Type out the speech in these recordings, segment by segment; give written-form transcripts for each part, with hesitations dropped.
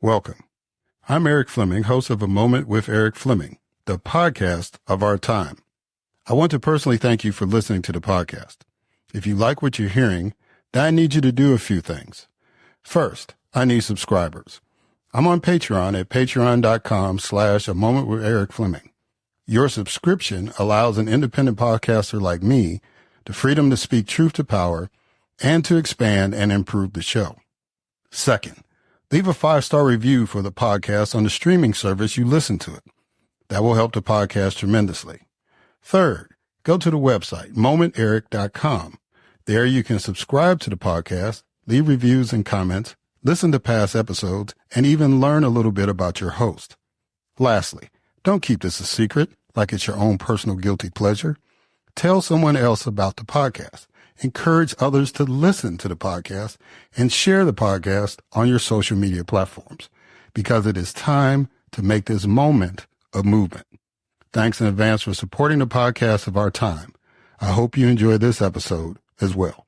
Welcome. I'm Erik Fleming, host of A Moment with Erik Fleming, the podcast of our time. I want to personally thank you for listening to the podcast. If you like what you're hearing, then I need you to do a few things. First, I need subscribers. I'm on Patreon at patreon.com/A Moment with Erik Fleming. Your subscription allows an independent podcaster like me the freedom to speak truth to power and to expand and improve the show. Second, leave a 5-star review for the podcast on the streaming service you listen to it. That will help the podcast tremendously. Third, go to the website, momenterik.com. There you can subscribe to the podcast, leave reviews and comments, listen to past episodes, and even learn a little bit about your host. Lastly, don't keep this a secret like it's your own personal guilty pleasure. Tell someone else about the podcast. Encourage others to listen to the podcast and share the podcast on your social media platforms because it is time to make this moment a movement. Thanks in advance for supporting the podcast of our time. I hope you enjoy this episode as well.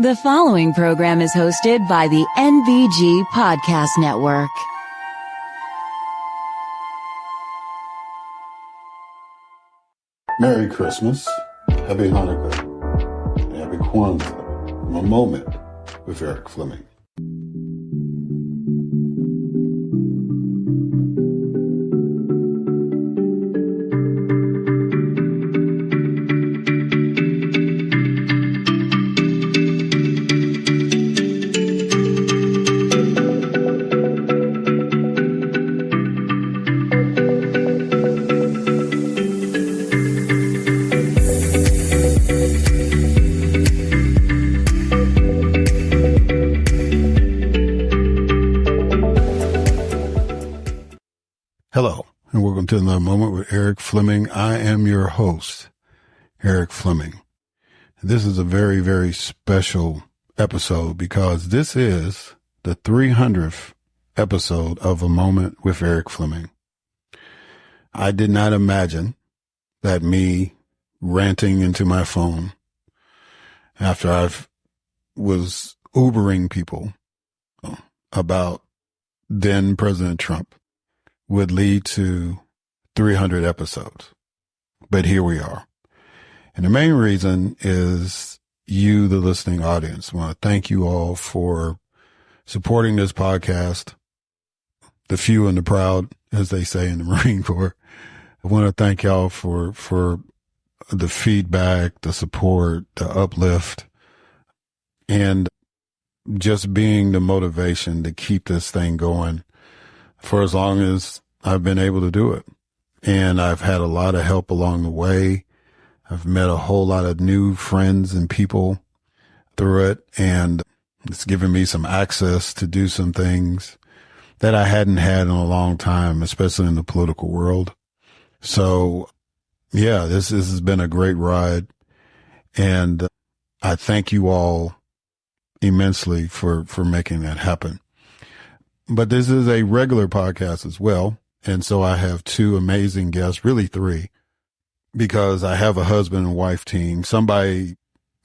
The following program is hosted by the NBG Podcast Network. Merry Christmas, Happy Hanukkah, and Happy Kwanzaa. A Moment with Erik Fleming. Hello, and welcome to another Moment with Erik Fleming. I am your host, Erik Fleming. This is a very, very special episode because this is the 300th episode of A Moment with Erik Fleming. I did not imagine that me ranting into my phone after I was Ubering people about then President Trump would lead to 300 episodes. But here we are. And the main reason is you, the listening audience. I want to thank you all for supporting this podcast. The few and the proud, as they say in the Marine Corps. I want to thank y'all for the feedback, the support, the uplift, and just being the motivation to keep this thing going for as long as I've been able to do it. And I've had a lot of help along the way. I've met a whole lot of new friends and people through it. And it's given me some access to do some things that I hadn't had in a long time, especially in the political world. So yeah, this has been a great ride. And I thank you all immensely for making that happen. But this is a regular podcast as well. And so I have two amazing guests, really three, because I have a husband and wife team. The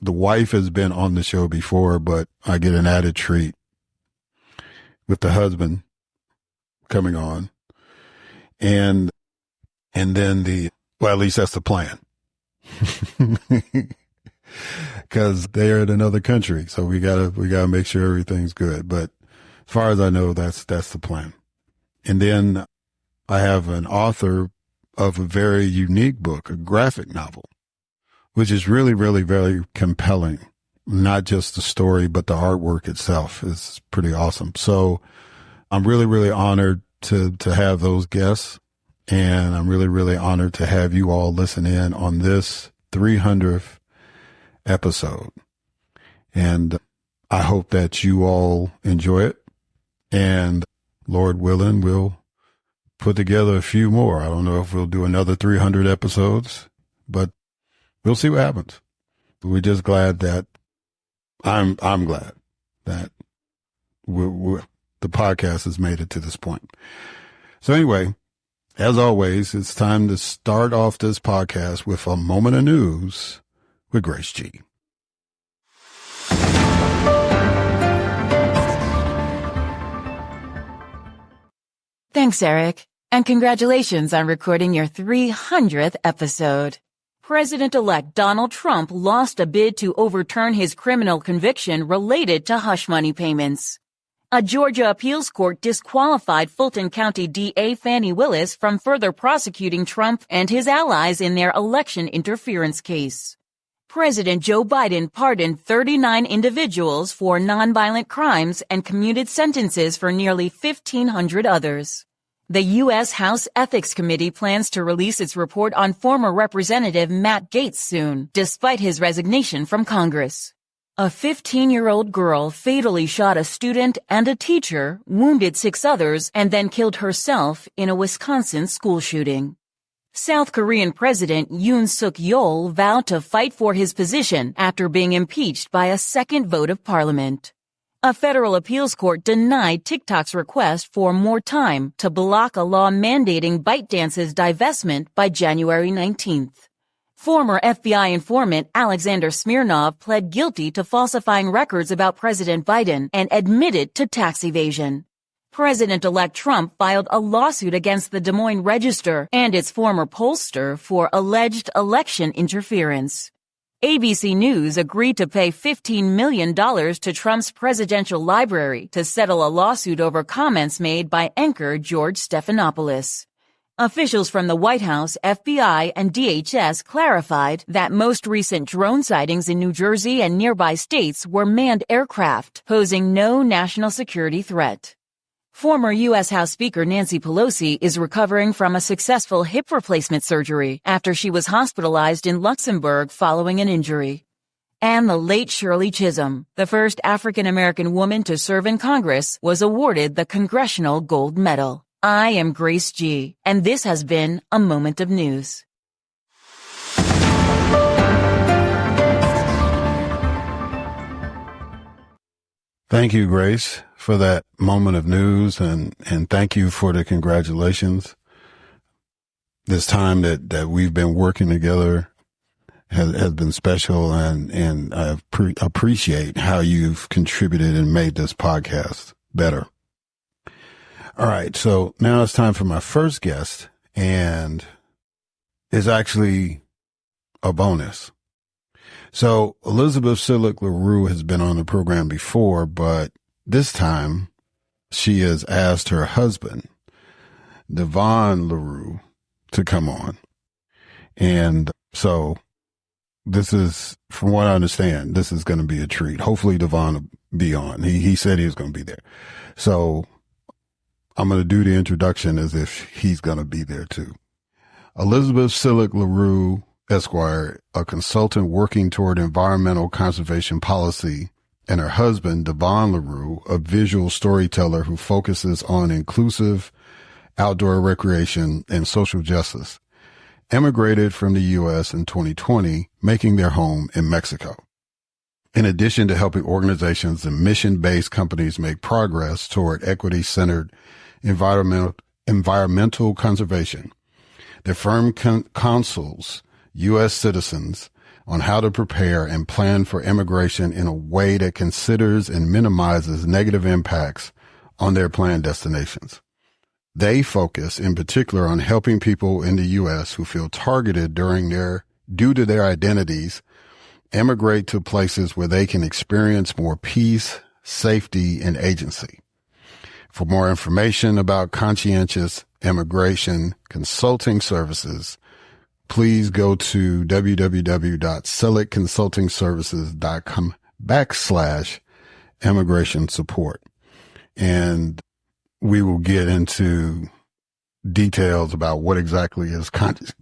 wife has been on the show before, but I get an added treat with the husband coming on. And then at least that's the plan. Cause they're in another country. So we gotta make sure everything's good. But as far as I know, that's the plan. And then I have an author of a very unique book, a graphic novel, which is really, really, very compelling. Not just the story, but the artwork itself is pretty awesome. So I'm really, really honored to have those guests. And I'm really, really honored to have you all listen in on this 300th episode. And I hope that you all enjoy it. And Lord willing, we'll put together a few more. I don't know if we'll do another 300 episodes, but we'll see what happens. We're just glad that I'm glad that the podcast has made it to this point. So anyway, as always, it's time to start off this podcast with a moment of news with Grace G. Thanks, Eric. And congratulations on recording your 300th episode. President-elect Donald Trump lost a bid to overturn his criminal conviction related to hush money payments. A Georgia appeals court disqualified Fulton County DA Fani Willis from further prosecuting Trump and his allies in their election interference case. President Joe Biden pardoned 39 individuals for nonviolent crimes and commuted sentences for nearly 1,500 others. The U.S. House Ethics Committee plans to release its report on former Representative Matt Gaetz soon, despite his resignation from Congress. A 15-year-old girl fatally shot a student and a teacher, wounded 6 others, and then killed herself in a Wisconsin school shooting. South Korean President Yoon Suk-yeol vowed to fight for his position after being impeached by a second vote of parliament. A federal appeals court denied TikTok's request for more time to block a law mandating ByteDance's divestment by January 19th. Former FBI informant Alexander Smirnov pled guilty to falsifying records about President Biden and admitted to tax evasion. President-elect Trump filed a lawsuit against the Des Moines Register and its former pollster for alleged election interference. ABC News agreed to pay $15 million to Trump's presidential library to settle a lawsuit over comments made by anchor George Stephanopoulos. Officials from the White House, FBI, and DHS clarified that most recent drone sightings in New Jersey and nearby states were manned aircraft, posing no national security threat. Former U.S. House Speaker Nancy Pelosi is recovering from a successful hip replacement surgery after she was hospitalized in Luxembourg following an injury. And the late Shirley Chisholm, the first African-American woman to serve in Congress, was awarded the Congressional Gold Medal. I am Grace G., and this has been A Moment of News. Thank you, Grace, for that moment of news, and thank you for the congratulations. This time that we've been working together has been special, and I appreciate how you've contributed and made this podcast better. All right, so now it's time for my first guest, and it's actually a bonus. So Elizabeth Silleck La Rue has been on the program before, but this time she has asked her husband, Deevon La Rue, to come on. And so this is, from what I understand, this is going to be a treat. Hopefully Deevon will be on. He said he was going to be there. So I'm going to do the introduction as if he's going to be there too. Elizabeth Silleck La Rue, Esquire, a consultant working toward environmental conservation policy, and her husband, Deevon La Rue, a visual storyteller who focuses on inclusive outdoor recreation and social justice, emigrated from the U.S. in 2020, making their home in Mexico. In addition to helping organizations and mission-based companies make progress toward equity-centered environmental conservation, the firm counsels U.S. citizens on how to prepare and plan for immigration in a way that considers and minimizes negative impacts on their planned destinations. They focus in particular on helping people in the U.S. who feel targeted due to their identities emigrate to places where they can experience more peace, safety, and agency. For more information about conscientious immigration consulting services, please go to www.silleckconsultingservices.com/immigration support. And we will get into details about what exactly is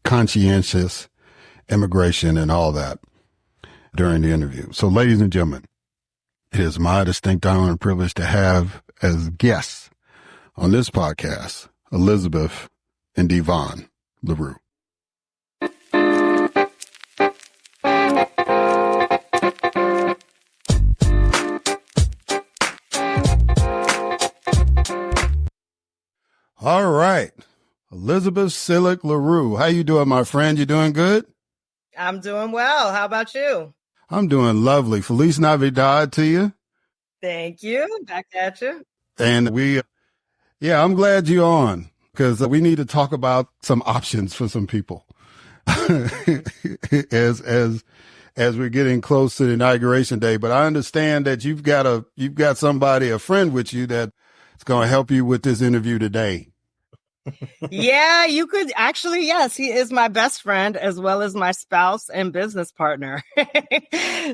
conscientious immigration and all that during the interview. So, ladies and gentlemen, it is my distinct honor and privilege to have as guests on this podcast, Elizabeth and Deevon La Rue. All right. Elizabeth Silleck La Rue. How you doing, my friend? You doing good? I'm doing well. How about you? I'm doing lovely. Feliz Navidad to you. Thank you. Back at you. And we Yeah, I'm glad you're on because we need to talk about some options for some people as we're getting close to the inauguration day. But I understand that you've got somebody, a friend with you that's going to help you with this interview today. Yeah, you could actually, yes, he is my best friend as well as my spouse and business partner.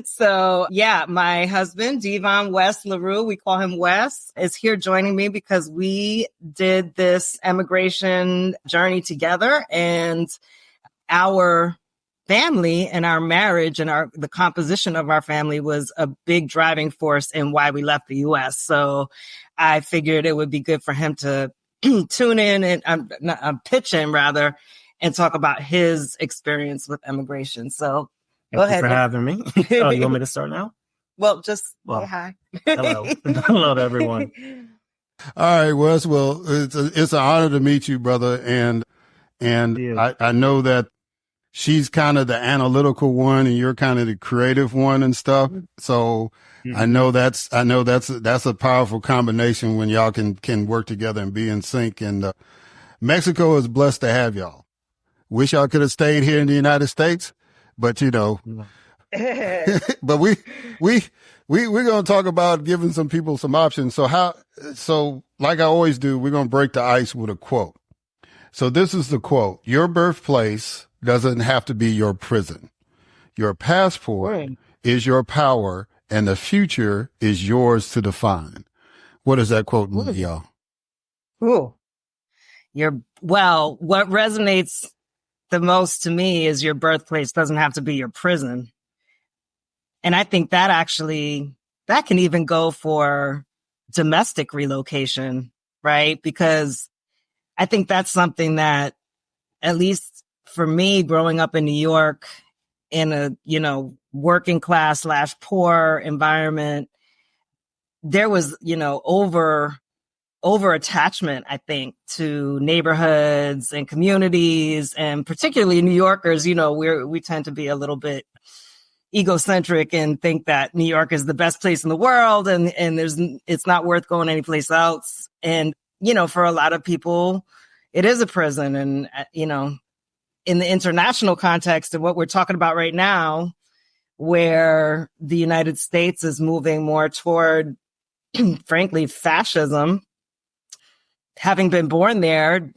So yeah, my husband, Deevon La Rue, we call him Wes, is here joining me because we did this emigration journey together, and our family and our marriage and the composition of our family was a big driving force in why we left the U.S. So I figured it would be good for him to tune in, and I'm pitching rather, and talk about his experience with immigration. So go Thank ahead. you for having me. Oh, you want me to start now? Well, just say hi. Hello. Hello to everyone. All right, Wes. Well, it's an honor to meet you, brother. And I know that she's kind of the analytical one and you're kind of the creative one and stuff. So I know that's a powerful combination when y'all can work together and be in sync. And Mexico is blessed to have y'all. Wish y'all could have stayed here in the United States, but but we're going to talk about giving some people some options. So like I always do, we're going to break the ice with a quote. So this is the quote: "Your birthplace doesn't have to be your prison. Your passport is your power, and the future is yours to define." What does that quote mean, y'all? Ooh. What resonates the most to me is your birthplace doesn't have to be your prison. And I think that can even go for domestic relocation, right? Because I think that's something that, at least for me, growing up in New York in a, working class / poor environment, there was, over attachment, I think, to neighborhoods and communities, and particularly New Yorkers. We tend to be a little bit egocentric and think that New York is the best place in the world, and it's not worth going anyplace else. And, for a lot of people, it is a prison. And, in the international context of what we're talking about right now, where the United States is moving more toward, frankly, fascism, having been born there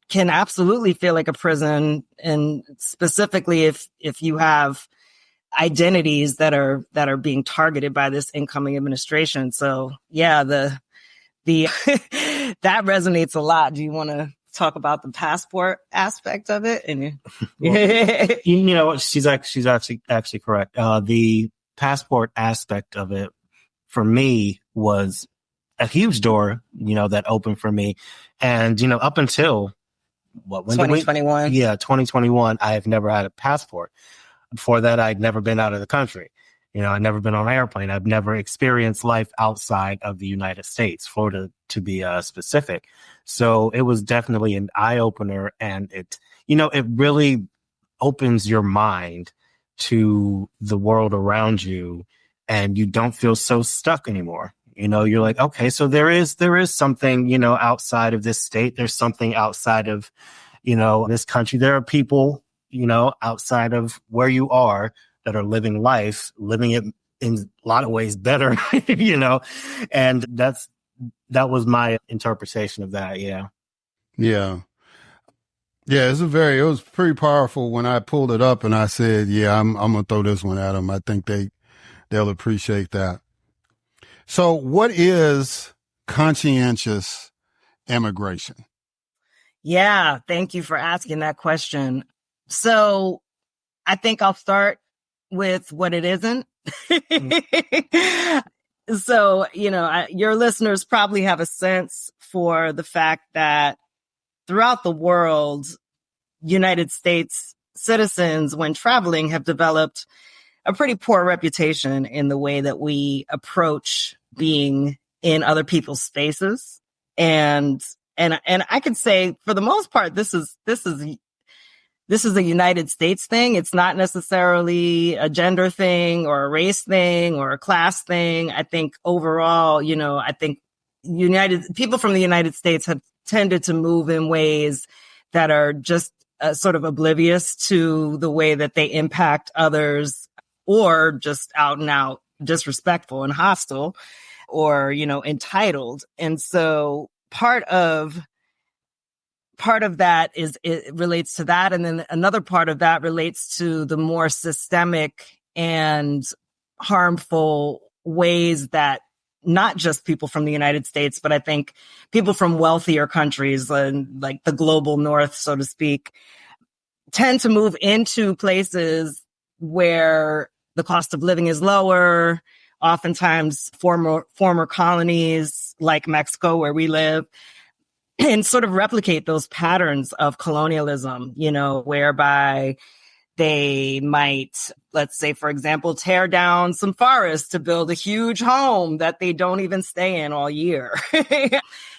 can absolutely feel like a prison. And specifically if you have identities that are being targeted by this incoming administration. So yeah, the that resonates a lot. Do you want to talk about the passport aspect of it? And Well, she's actually correct. The passport aspect of it for me was a huge door, that opened for me. And, up until 2021. 2021, I have never had a passport. Before that, I'd never been out of the country. I'd never been on an airplane. I've never experienced life outside of the United States, Florida to be specific. So it was definitely an eye opener, and it really opens your mind to the world around you, and you don't feel so stuck anymore. You're like, okay, so there is something, outside of this state. There's something outside of, this country. There are people, outside of where you are that are living it in a lot of ways better, and that was my interpretation of that. Yeah. Yeah. Yeah. It was pretty powerful when I pulled it up and I said, yeah, I'm going to throw this one at them. I think they'll appreciate that. So what is conscientious immigration? Yeah, thank you for asking that question. So I think I'll start with what it isn't. So, your listeners probably have a sense for the fact that throughout the world, United States citizens, when traveling, have developed a pretty poor reputation in the way that we approach being in other people's spaces. And I could say, for the most part, this is a United States thing. It's not necessarily a gender thing or a race thing or a class thing. I think overall, I think people from the United States have tended to move in ways that are just sort of oblivious to the way that they impact others, or just out and out disrespectful and hostile, or, entitled. And so part of that it relates to that. And then another part of that relates to the more systemic and harmful ways that not just people from the United States, but I think people from wealthier countries, like the global north, so to speak, tend to move into places where the cost of living is lower, oftentimes former colonies like Mexico, where we live, and sort of replicate those patterns of colonialism, whereby they might, let's say, for example, tear down some forests to build a huge home that they don't even stay in all year,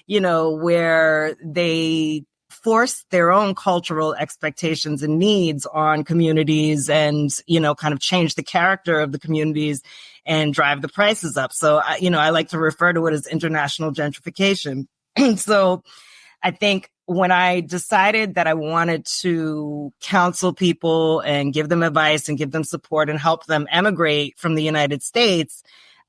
where they force their own cultural expectations and needs on communities and, kind of change the character of the communities and drive the prices up. So, I like to refer to it as international gentrification. So I think when I decided that I wanted to counsel people and give them advice and give them support and help them emigrate from the United States,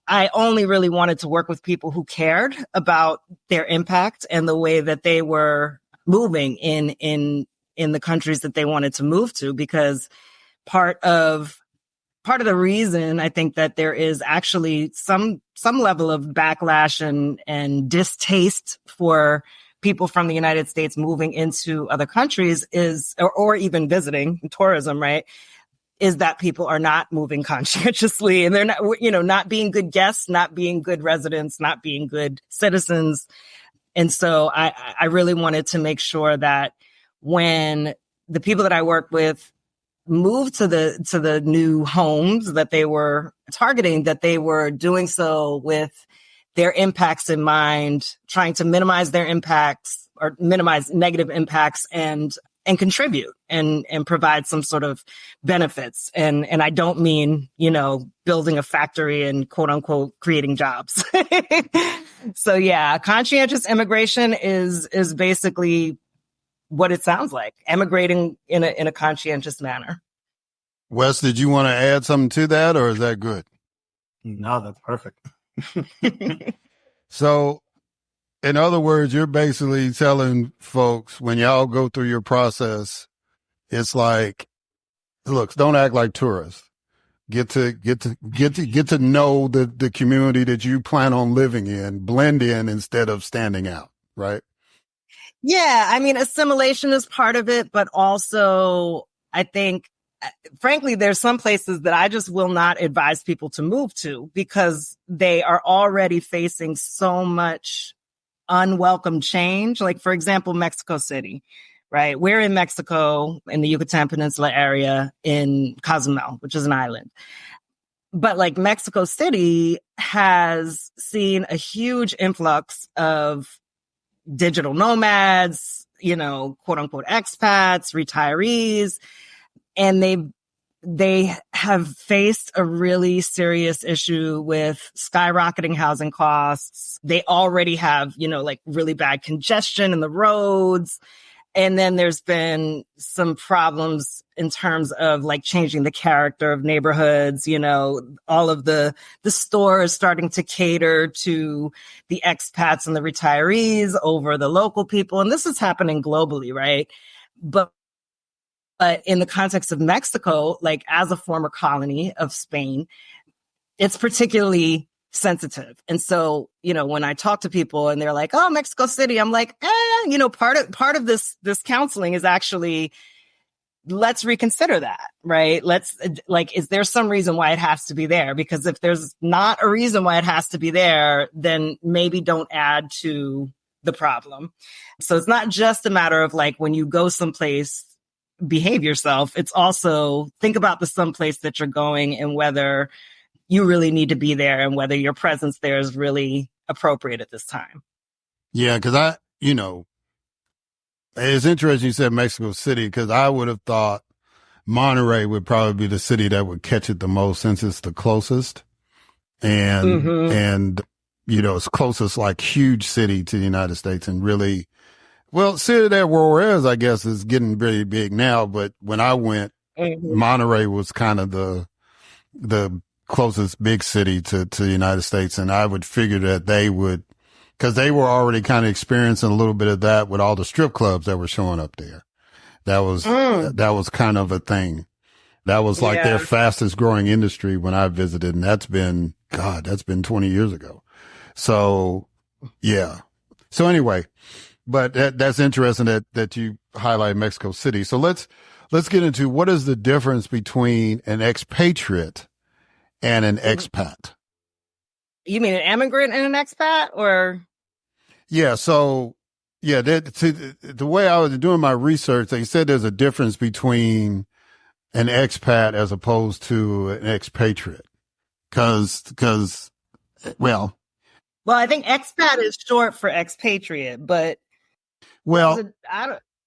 I only really wanted to work with people who cared about their impact and the way that they were moving in the countries that they wanted to move to, because part of the reason I think that there is actually some level of backlash and distaste for people from the United States moving into other countries or even visiting tourism, right, is that people are not moving conscientiously, and they're not, not being good guests, not being good residents, not being good citizens. And so I really wanted to make sure that when the people that I work with moved to the new homes that they were targeting, that they were doing so with their impacts in mind, trying to minimize their impacts or minimize negative impacts and contribute and provide some sort of benefits. And I don't mean, building a factory and quote unquote creating jobs. So yeah, conscientious immigration is basically what it sounds like, emigrating in a conscientious manner. Wes, did you want to add something to that, or is that good? No, that's perfect. So, in other words, you're basically telling folks when y'all go through your process, it's like, look, don't act like tourists. Get to know the community that you plan on living in, blend in instead of standing out, right? Yeah, I mean, assimilation is part of it, but also I think, frankly, there's some places that I just will not advise people to move to because they are already facing so much unwelcome change. Like, for example, Mexico City, right? We're in Mexico in the Yucatan Peninsula area in Cozumel, which is an island. But like Mexico City has seen a huge influx of digital nomads, quote unquote expats, retirees. And they have faced a really serious issue with skyrocketing housing costs. They already have, like really bad congestion in the roads. And then there's been some problems in terms of like changing the character of neighborhoods, all of the stores starting to cater to the expats and the retirees over the local people. And this is happening globally, right? But in the context of Mexico, like as a former colony of Spain, it's particularly sensitive. And so, when I talk to people and they're like, oh, Mexico City, I'm like, part of this counseling is actually, let's reconsider that, right? Is there some reason why it has to be there? Because if there's not a reason why it has to be there, then maybe don't add to the problem. So it's not just a matter of like, when you go someplace, behave yourself. It's also think about the someplace that you're going and whether you really need to be there and whether your presence there is really appropriate at this time. Yeah, because it's interesting you said Mexico City, because I would have thought Monterey would probably be the city that would catch it the most since it's the closest. And its closest like huge city to the United States, and really, well, Ciudad Juarez, I guess, is getting very big now. But when I went, Monterey was kind of the closest big city to the United States. And I would figure that they would, because they were already kind of experiencing a little bit of that with all the strip clubs that were showing up there. That was kind of a thing. That was like their fastest growing industry when I visited. And that's been 20 years ago. So yeah. So anyway, but that's interesting that you highlight Mexico City. So let's get into what is the difference between an expatriate and an expat. You mean an immigrant and an expat, or? Yeah. So yeah, the way I was doing my research, they said there's a difference between an expat as opposed to an expatriate. Well, I think expat is short for expatriate, but that's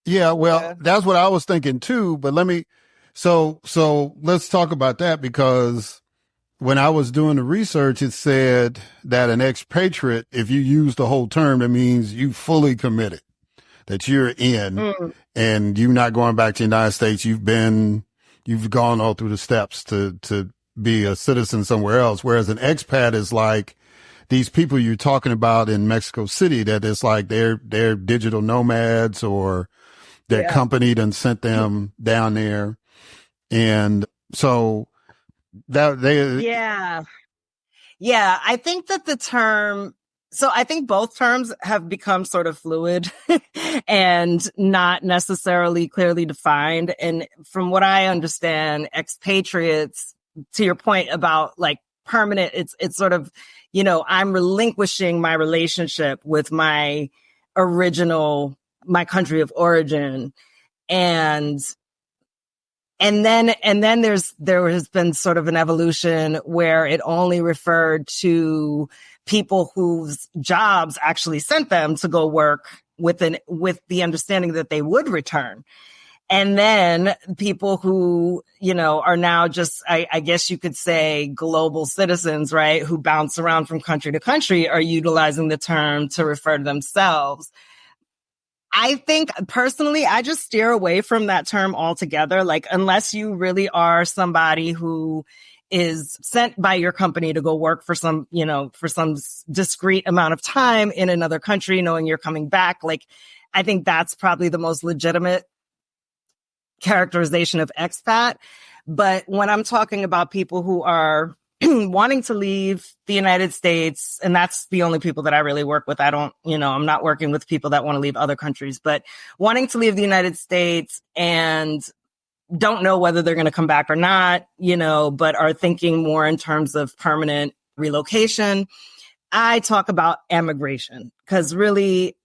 what I was thinking too. But so let's talk about that, because when I was doing the research, it said that an expatriate, if you use the whole term, that means you fully committed, that you're in and you're not going back to the United States. You've gone all through the steps to be a citizen somewhere else. Whereas an expat is like these people you're talking about in Mexico City, that it's like they're digital nomads, or their company done sent them down there. And so I think that I think both terms have become sort of fluid and not necessarily clearly defined. And from what I understand, expatriates, to your point about like permanent, it's sort of, I'm relinquishing my relationship with my country of origin. And then there has been sort of an evolution where it only referred to people whose jobs actually sent them to go work with the understanding that they would return. And then people who, are now just, I guess you could say, global citizens, right? Who bounce around from country to country, are utilizing the term to refer to themselves. I think personally, I just steer away from that term altogether. Like, unless you really are somebody who is sent by your company to go work for some discrete amount of time in another country, knowing you're coming back. Like, I think that's probably the most legitimate characterization of expat. But when I'm talking about people who are wanting to leave the United States, and that's the only people that I really work with. I'm not working with people that want to leave other countries, but wanting to leave the United States and don't know whether they're going to come back or not, but are thinking more in terms of permanent relocation. I talk about emigration because really,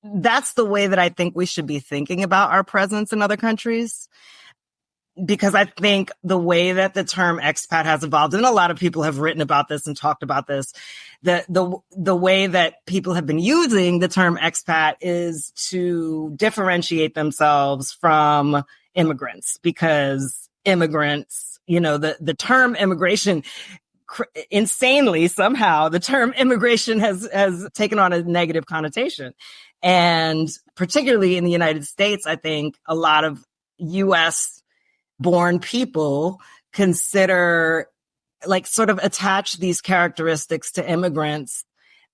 that's the way that I think we should be thinking about our presence in other countries. Because I think the way that the term expat has evolved, and a lot of people have written about this and talked about this, the way that people have been using the term expat is to differentiate themselves from immigrants, because immigrants, the term immigration, insanely somehow, the term immigration has taken on a negative connotation. And particularly in the United States, I think a lot of U.S. born people consider, like, sort of attach these characteristics to immigrants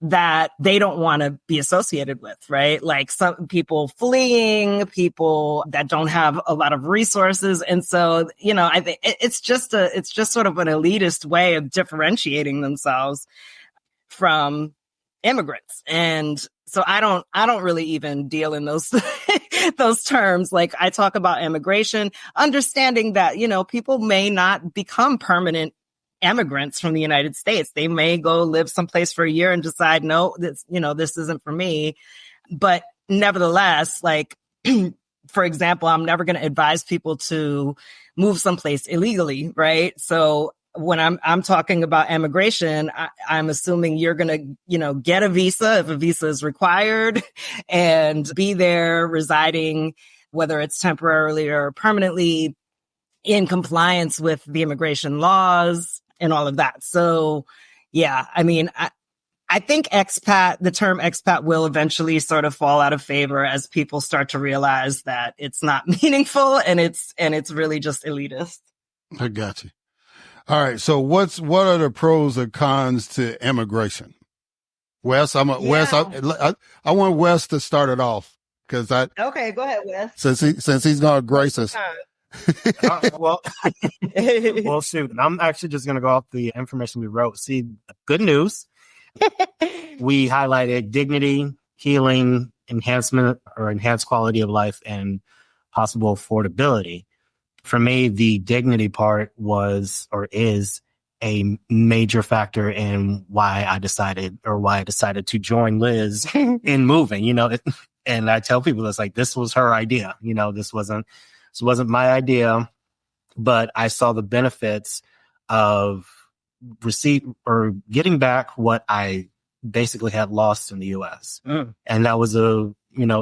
that they don't want to be associated with, right? Like some people fleeing, people that don't have a lot of resources. And so, I think it's just sort of an elitist way of differentiating themselves from immigrants. And so I don't really even deal in those those terms. Like, I talk about immigration, understanding that, people may not become permanent immigrants from the United States. They may go live someplace for a year and decide, no, this isn't for me. But nevertheless, like, for example, I'm never going to advise people to move someplace illegally, right? So when I'm talking about immigration, I'm assuming you're going to, get a visa if a visa is required and be there residing, whether it's temporarily or permanently, in compliance with the immigration laws and all of that. So, Yeah. I mean, I think the term expat will eventually sort of fall out of favor as people start to realize that it's not meaningful and it's really just elitist. I got you. All right. So what are the pros and cons to immigration? Wes, Wes, I want Wes to start it off because okay, go ahead, Wes. Since he's going to grace us. Well, shoot. I'm actually just going to go off the information we wrote. See, good news. We highlighted dignity, healing, enhancement or enhanced quality of life, and possible affordability. For me, the dignity part was or is a major factor in why I decided to join Liz in moving, and I tell people it's like, this was her idea. This wasn't my idea, but I saw the benefits of receipt or getting back what I basically had lost in the US. And that was a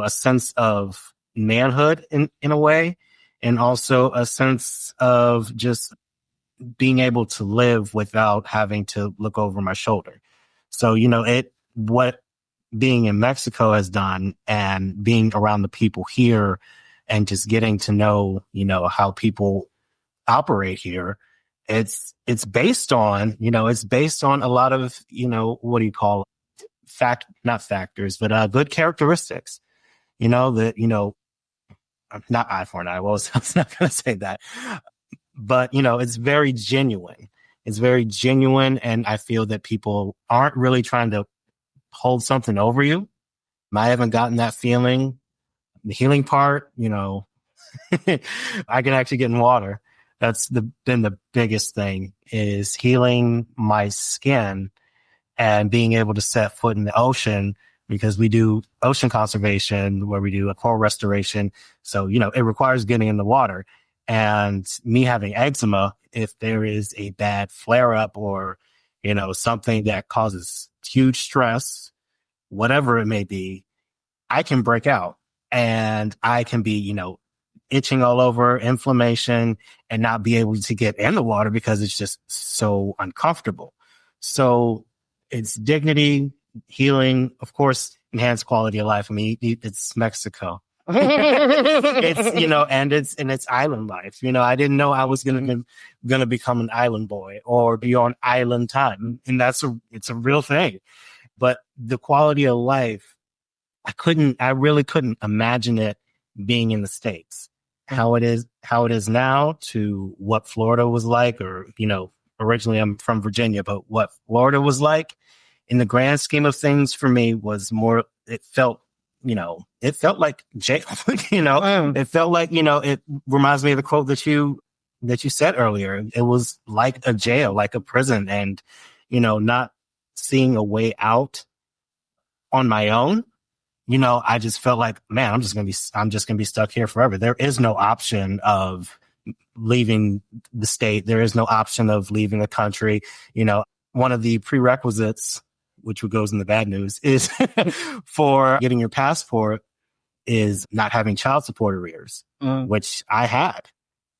sense of manhood in a way, and also a sense of just being able to live without having to look over my shoulder. So, what being in Mexico has done and being around the people here and just getting to know, how people operate here, it's based on a lot of, what do you call it? Not factors, but good characteristics, not eye for an eye. Well, I was not going to say that, but it's very genuine. It's very genuine. And I feel that people aren't really trying to hold something over you. I haven't gotten that feeling. The healing part, I can actually get in water. That's been the biggest thing, is healing my skin and being able to set foot in the ocean, because we do ocean conservation where we do a coral restoration. So, it requires getting in the water. And me having eczema, if there is a bad flare up or, something that causes huge stress, whatever it may be, I can break out and I can be, itching all over, inflammation, and not be able to get in the water because it's just so uncomfortable. So it's dignity, healing, of course, enhanced quality of life. I mean, it's Mexico. It's, and it's island life. I didn't know I was going to become an island boy or be on island time. And it's a real thing. But the quality of life, I really couldn't imagine it being in the States. How it is now to what Florida was like, or, originally I'm from Virginia, but what Florida was like in the grand scheme of things for me was more, it felt like jail, it felt like, it reminds me of the quote that you said earlier. It was like a jail, like a prison, and, not seeing a way out on my own. I just felt like, man, I'm just going to be stuck here forever. There is no option of leaving the state. There is no option of leaving the country. One of the prerequisites, which goes in the bad news, is for getting your passport is not having child support arrears, which I had.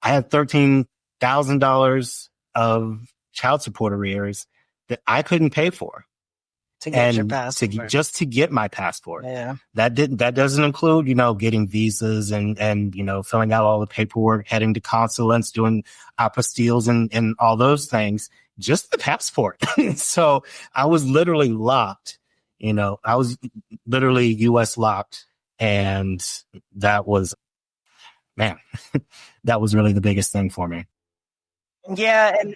I had $13,000 of child support arrears that I couldn't pay for. To get your passport. Just to get my passport. Yeah. That doesn't include, getting visas and, filling out all the paperwork, heading to consulates, doing apostilles and all those things, just the passport. So I was literally locked, I was literally US locked. And that was, man, that was really the biggest thing for me. Yeah. And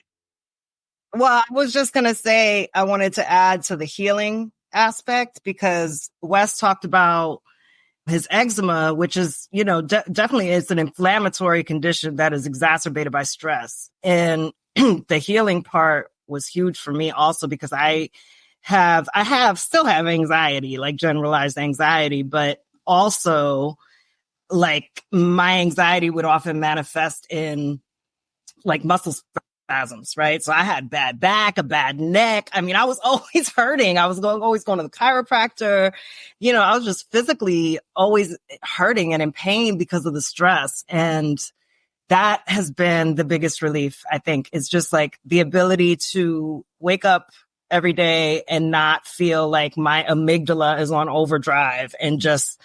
well, I was just going to say, I wanted to add to the healing aspect, because Wes talked about his eczema, which is, definitely it's an inflammatory condition that is exacerbated by stress. And the healing part was huge for me also, because I still have anxiety, like generalized anxiety, but also like my anxiety would often manifest in like muscle spasms, right? So I had bad back, a bad neck. I mean, I was always hurting. I was always going to the chiropractor. I was just physically always hurting and in pain because of the stress. And that has been the biggest relief, I think. It's just like the ability to wake up every day and not feel like my amygdala is on overdrive and just,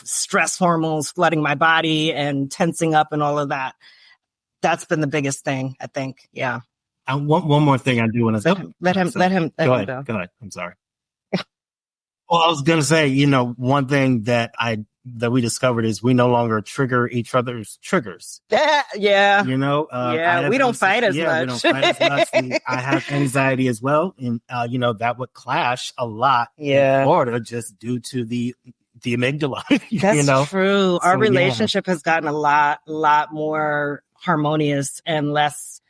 stress hormones flooding my body and tensing up and all of that. That's been the biggest thing, I think. Yeah. One more thing I do want to let him go ahead. I'm sorry. Well, I was going to say, one thing that we discovered is we no longer trigger each other's triggers. Yeah. We don't fight as much. We don't fight as much. I have anxiety as well. And, that would clash a lot in Florida just due to the amygdala. That's true. Our relationship has gotten a lot more harmonious and less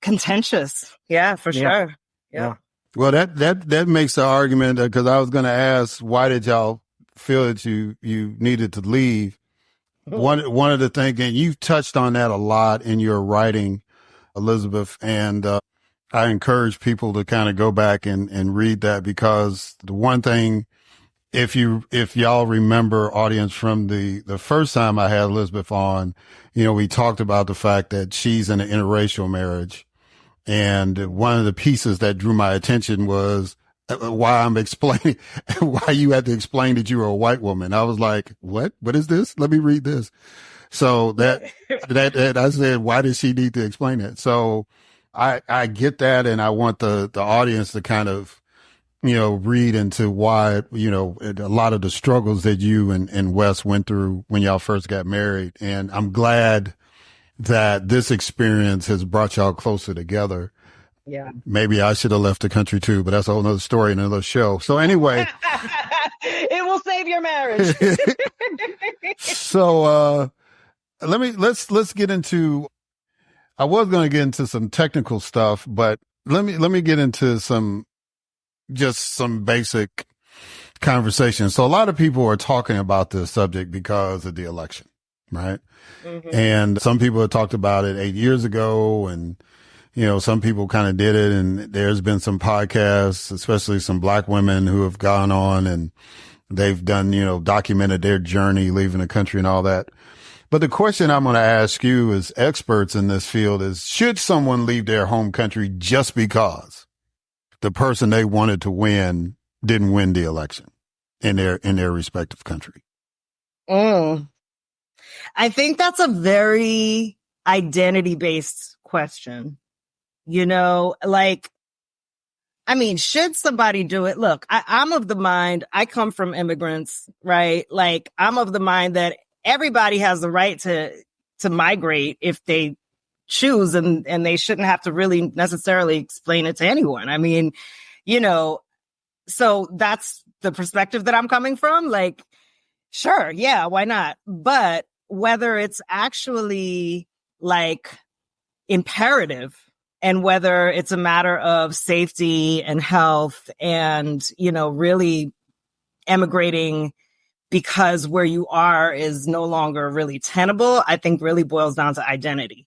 contentious. Yeah, for sure. Yeah. Well, that makes the argument, because I was going to ask, why did y'all feel that you needed to leave? One of the things, and you've touched on that a lot in your writing, Elizabeth, and I encourage people to kind of go back and read that, because the one thing, if y'all remember, audience, from the first time I had Elizabeth on, we talked about the fact that she's in an interracial marriage. And one of the pieces that drew my attention was why I'm explaining, why you had to explain that you were a white woman. I was like, what is this? Let me read this. So that I said, why does she need to explain it? So I get that. And I want the audience to kind of, read into why, a lot of the struggles that you and Wes went through when y'all first got married. And I'm glad that this experience has brought y'all closer together. Yeah. Maybe I should have left the country too, but that's a whole nother story in another show. So anyway, it will save your marriage. So, let's get into, I was going to get into some technical stuff, but let me get into some basic conversation. So a lot of people are talking about this subject because of the election, right? Mm-hmm. And some people have talked about it 8 years ago, and, some people kind of did it. And there's been some podcasts, especially some Black women who have gone on and they've done, documented their journey leaving the country and all that. But the question I'm going to ask you as experts in this field is, should someone leave their home country just because the person they wanted to win didn't win the election in their respective country? I think that's a very identity-based question. Should somebody do it? Look, I'm of the mind, I come from immigrants, right? Like, I'm of the mind that everybody has the right to migrate if they choose, and they shouldn't have to really necessarily explain it to anyone. So that's the perspective that I'm coming from. Like, sure, yeah, why not? But whether it's actually like imperative, and whether it's a matter of safety and health and, really emigrating because where you are is no longer really tenable, I think really boils down to identity.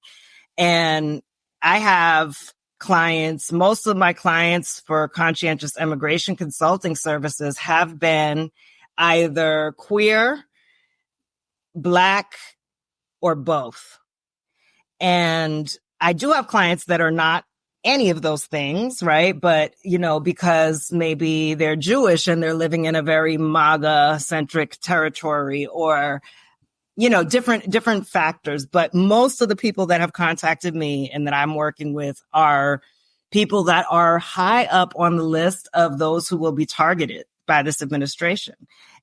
And I have clients, most of my clients for Conscientious Immigration Consulting Services have been either queer, Black, or both. And I do have clients that are not any of those things, right? But, because maybe they're Jewish and they're living in a very MAGA-centric territory, or, different factors. But most of the people that have contacted me and that I'm working with are people that are high up on the list of those who will be targeted by this administration.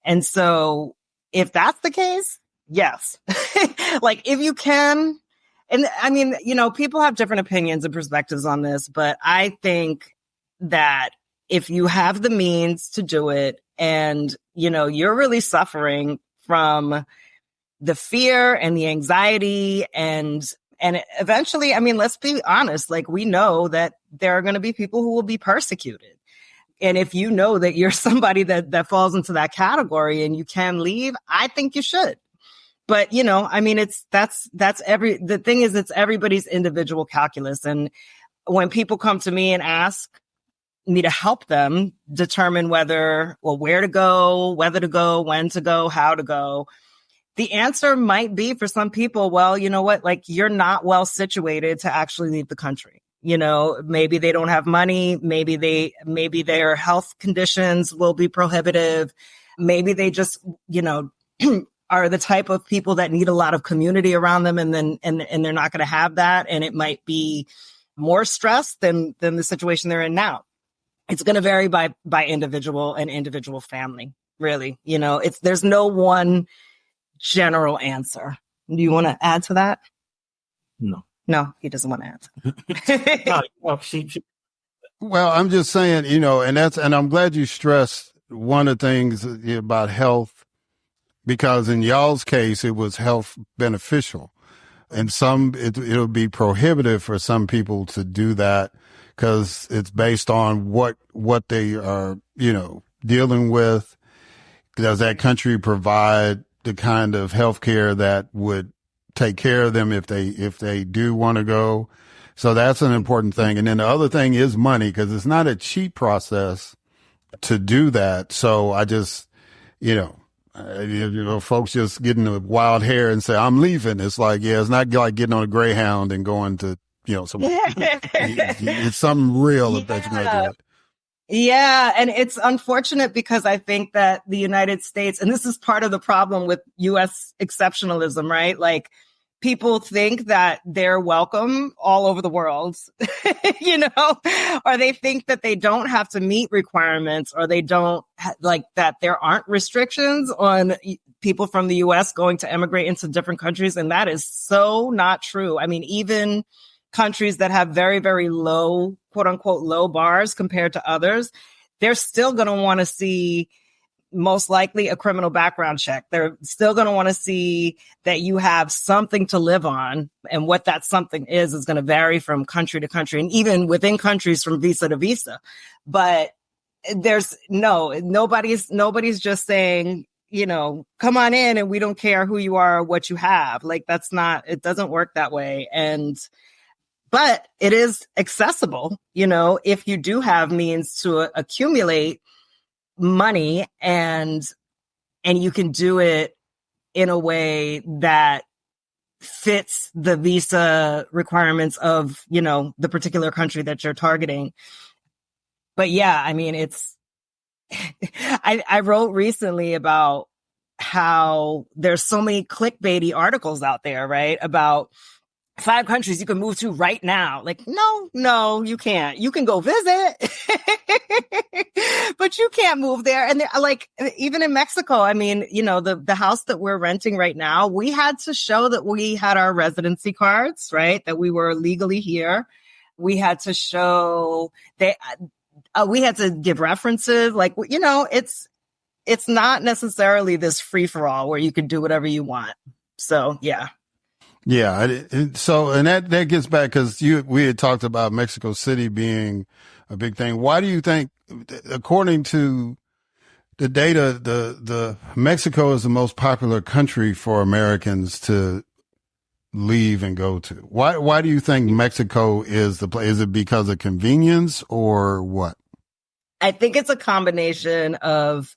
And so if that's the case, yes. Like, if you can. And people have different opinions and perspectives on this, but I think that if you have the means to do it and, you're really suffering from the fear and the anxiety and eventually, let's be honest, like, we know that there are going to be people who will be persecuted. And if you know that you're somebody that falls into that category and you can leave, I think you should. But, the thing is, it's everybody's individual calculus. And when people come to me and ask me to help them determine where to go, whether to go, when to go, how to go, the answer might be for some people, well, you know what, like, you're not well situated to actually leave the country. Maybe they don't have money. Maybe their health conditions will be prohibitive. Maybe they just, are the type of people that need a lot of community around them, and they're not going to have that. And it might be more stress than the situation they're in now. It's going to vary by individual and individual family, really. There's no one general answer. Do you want to add to that? No, he doesn't want to answer. Well, I'm just saying, and I'm glad you stressed one of the things about health, because in y'all's case, it was health beneficial. And it'll be prohibitive for some people to do that because it's based on what they are, dealing with. Does that country provide the kind of health care that would take care of them if they do want to go? So that's an important thing. And then the other thing is money, because it's not a cheap process to do that. So I just, folks just getting the wild hair and say, I'm leaving. It's like, it's not like getting on a Greyhound and going to, it's something real that you're going to do it. Yeah. And it's unfortunate because I think that the United States, and this is part of the problem with U.S. exceptionalism, right? Like, people think that they're welcome all over the world, or they think that they don't have to meet requirements, or they don't that there aren't restrictions on people from the US going to emigrate into different countries. And that is so not true. I mean, even countries that have very, very low, quote unquote, low bars compared to others, they're still going to want to see most likely a criminal background check. They're still going to want to see that you have something to live on. And what that something is going to vary from country to country, and even within countries from visa to visa. But nobody's just saying, come on in and we don't care who you are or what you have. Like, it doesn't work that way. But it is accessible, if you do have means to accumulate money, and you can do it in a way that fits the visa requirements of, the particular country that you're targeting. But yeah, I mean, I wrote recently about how there's so many clickbaity articles out there, right? About 5 countries you can move to right now. Like, no, you can't. You can go visit, but you can't move there. And like, even in Mexico, I mean, the house that we're renting right now, we had to show that we had our residency cards, right? That we were legally here. We had to show that we had to give references. Like, it's not necessarily this free for all where you can do whatever you want. So, yeah. Yeah. So, and that gets back, because we had talked about Mexico City being a big thing. Why do you think, according to the data, the Mexico is the most popular country for Americans to leave and go to? Why do you think Mexico is the place? Is it because of convenience or what? I think it's a combination of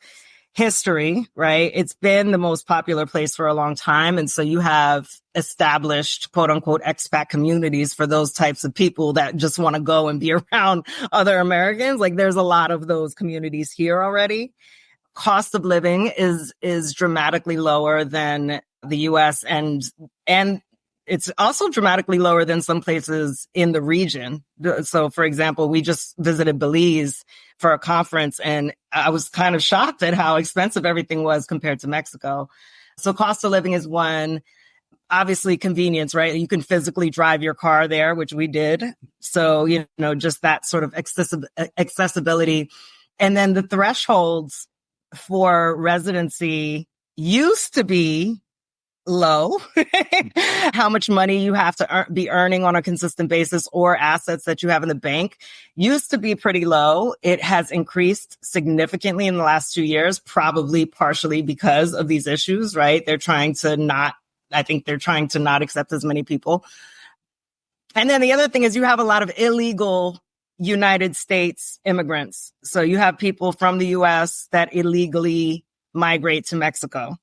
history, right? It's been the most popular place for a long time. And so you have established, quote unquote, expat communities for those types of people that just want to go and be around other Americans. Like, there's a lot of those communities here already. Cost of living is dramatically lower than the US, and it's also dramatically lower than some places in the region. So, for example, we just visited Belize for a conference, and I was kind of shocked at how expensive everything was compared to Mexico. So cost of living is one. Obviously, convenience, right? You can physically drive your car there, which we did. So, just that sort of accessibility. And then the thresholds for residency used to be low, how much money you have to be earning on a consistent basis, or assets that you have in the bank used to be pretty low. It has increased significantly in the last 2 years, probably partially because of these issues, right? They're trying to not accept as many people. And then the other thing is you have a lot of illegal United States immigrants. So you have people from the US that illegally migrate to Mexico.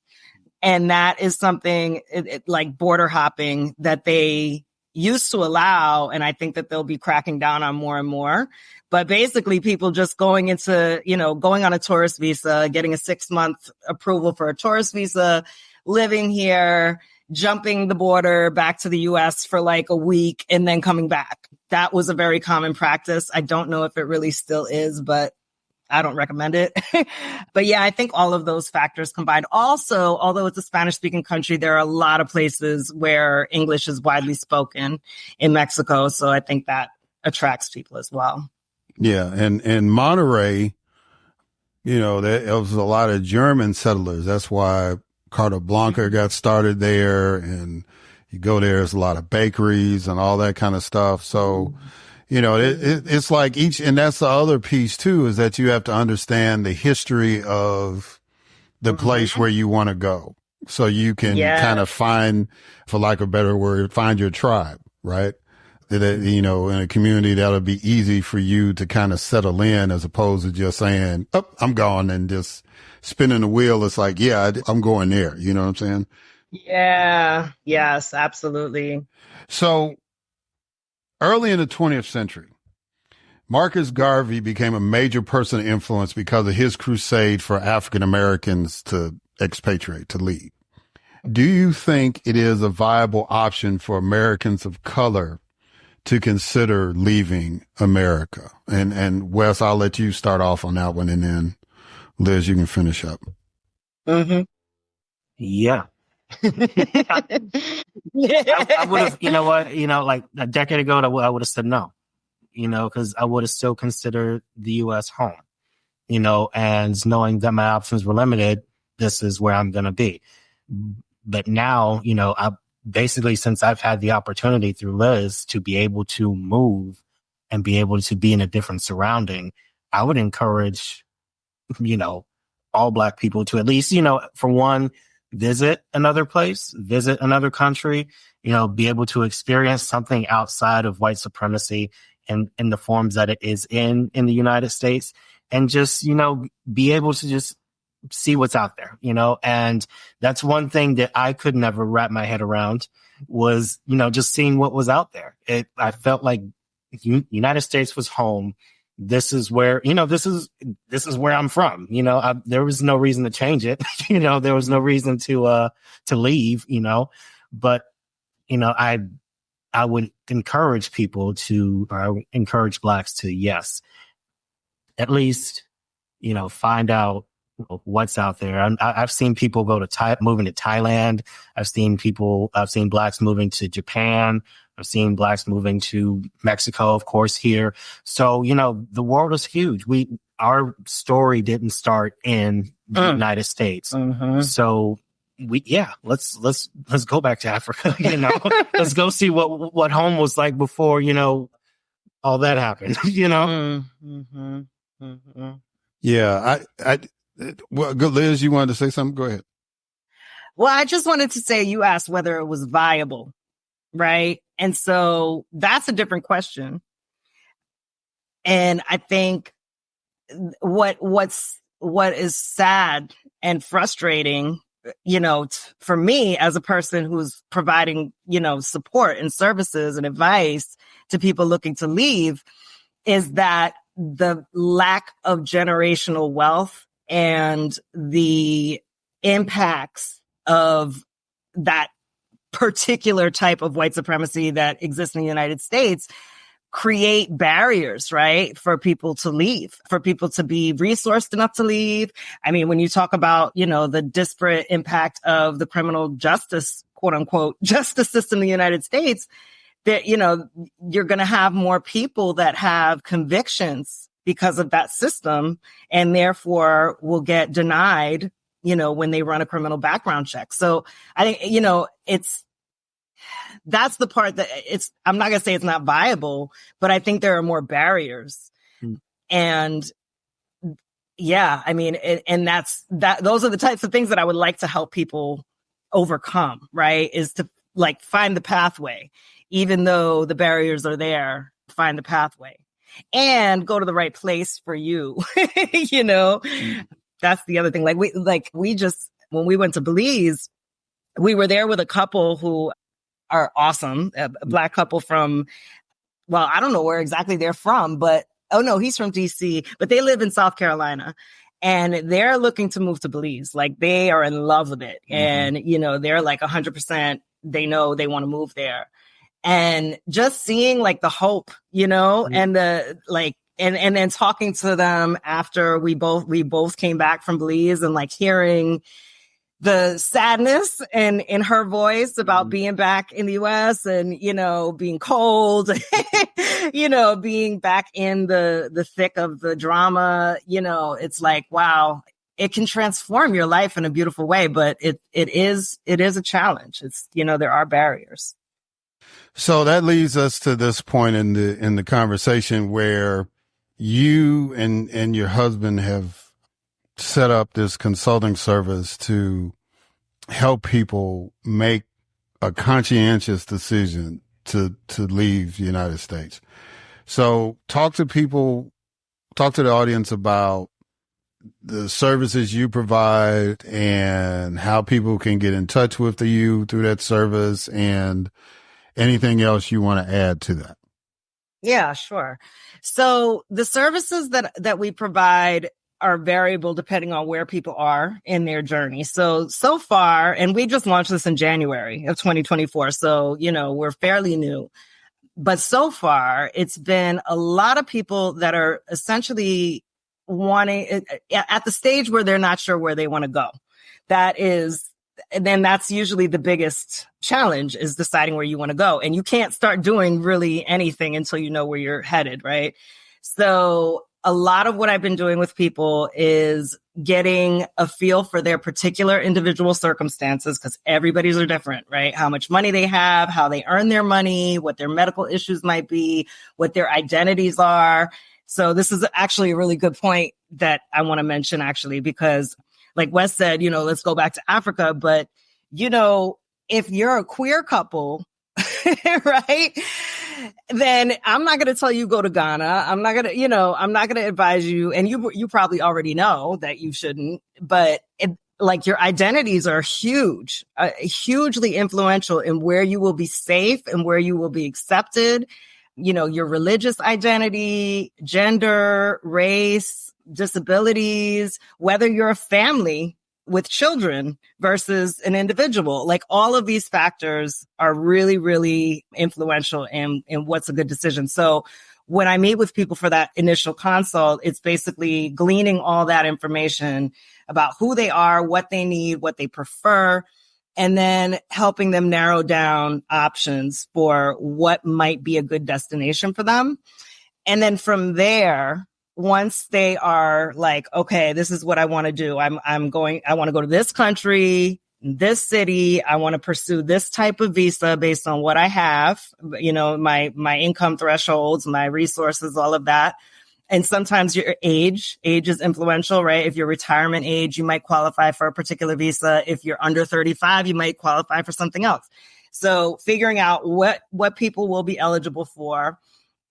And that is something like border hopping that they, used to allow, and I think that they'll be cracking down on more and more. But basically people just going into, going on a tourist visa, getting a 6-month approval for a tourist visa, living here, jumping the border back to the US for like a week and then coming back. That was a very common practice. I don't know if it really still is, but I don't recommend it. But yeah, I think all of those factors combined. Also, although it's a Spanish speaking country, there are a lot of places where English is widely spoken in Mexico. So I think that attracts people as well. Yeah. And Monterrey, there was a lot of German settlers. That's why Carta Blanca got started there, and you go there, there's a lot of bakeries and all that kind of stuff. So, it's like and that's the other piece too, is that you have to understand the history of the place where you want to go. So you can kind of find, for lack of a better word, find your tribe, right? That, in a community that'll be easy for you to kind of settle in, as opposed to just saying, oh, I'm gone, and just spinning the wheel. It's like, yeah, I'm going there. You know what I'm saying? Yeah. Yes, absolutely. So early in the 20th century, Marcus Garvey became a major person of influence because of his crusade for African Americans to expatriate, to leave. Do you think it is a viable option for Americans of color to consider leaving America? And Wes, I'll let you start off on that one, and then Liz, you can finish up. Mm-hmm. Yeah. I would have, like a decade ago, I would have said no, because I would have still considered the U.S. home, and knowing that my options were limited, this is where I'm going to be. But now, I basically, since I've had the opportunity through Liz to be able to move and be able to be in a different surrounding, I would encourage, all Black people to at least, for one, visit another place, visit another country, be able to experience something outside of white supremacy and in the forms that it is in the United States, and just, be able to just see what's out there, and that's one thing that I could never wrap my head around was, just seeing what was out there. I felt like United States was home. This is where, this is where I'm from. There was no reason to change it. There was no reason to leave, but, I would encourage people or I would encourage Blacks to, yes, at least, find out what's out there. I've seen people moving to Thailand. I've seen Blacks moving to Japan. I've seen Blacks moving to Mexico, of course, here. So, the world is huge. Our story didn't start in the United States. Mm-hmm. So let's go back to Africa, let's go see what home was like before, all that happened, Mm-hmm. Mm-hmm. Yeah. Well, Liz, you wanted to say something? Go ahead. Well, I just wanted to say, you asked whether it was viable, right? And so that's a different question. And I think what is sad and frustrating, for me as a person who's providing, support and services and advice to people looking to leave, is that the lack of generational wealth and the impacts of that particular type of white supremacy that exists in the United States create barriers, right, for people to leave, for people to be resourced enough to leave. I mean, when you talk about, the disparate impact of the criminal justice, quote unquote, justice system in the United States, that, you're going to have more people that have convictions because of that system, and therefore will get denied, when they run a criminal background check. So I think, that's the part that I'm not going to say it's not viable, but I think there are more barriers. And yeah, I mean, and those are the types of things that I would like to help people overcome, right? Is to find the pathway, even though the barriers are there, find the pathway and go to the right place for you. That's the other thing. We just, when we went to Belize, we were there with a couple who are awesome. A Black couple from, well, I don't know where exactly they're from, but oh no, he's from DC, but they live in South Carolina. And they're looking to move to Belize. Like, they are in love with it. And, they're like 100%, they know they want to move there. And just seeing like the hope, and the like, and then talking to them after we both came back from Belize, and like hearing the sadness in her voice about being back in the US and, being cold, being back in the thick of the drama, it's like, wow, it can transform your life in a beautiful way, but it is a challenge. It's, there are barriers. So that leads us to this point in the conversation where you and your husband have set up this consulting service to help people make a conscientious decision to leave the United States. So talk to the audience about the services you provide and how people can get in touch with you through that service, and anything else you want to add to that. Yeah, sure. So the services that we provide are variable depending on where people are in their journey. So far, and we just launched this in January of 2024. So, we're fairly new, but so far it's been a lot of people that are essentially wanting at the stage where they're not sure where they want to go. And then that's usually the biggest challenge, is deciding where you want to go. And you can't start doing really anything until you know where you're headed, right? So a lot of what I've been doing with people is getting a feel for their particular individual circumstances, because everybody's are different, right? How much money they have, how they earn their money, what their medical issues might be, what their identities are. So this is actually a really good point that I want to mention, actually, because like Wes said, let's go back to Africa. But, if you're a queer couple, right, then I'm not going to tell you go to Ghana. I'm not going to advise you. And you probably already know that you shouldn't, but your identities are hugely influential in where you will be safe and where you will be accepted. Your religious identity, gender, race, disabilities, whether you're a family with children versus an individual, like all of these factors are really, really influential in what's a good decision. So when I meet with people for that initial consult, it's basically gleaning all that information about who they are, what they need, what they prefer, and then helping them narrow down options for what might be a good destination for them. And then from there, once they are like, okay, this is what I want to do. I want to go to this country, this city. I want to pursue this type of visa based on what I have, my income thresholds, my resources, all of that. And sometimes your age is influential, right? If your retirement age, you might qualify for a particular visa. If you're under 35, you might qualify for something else. So figuring out what people will be eligible for,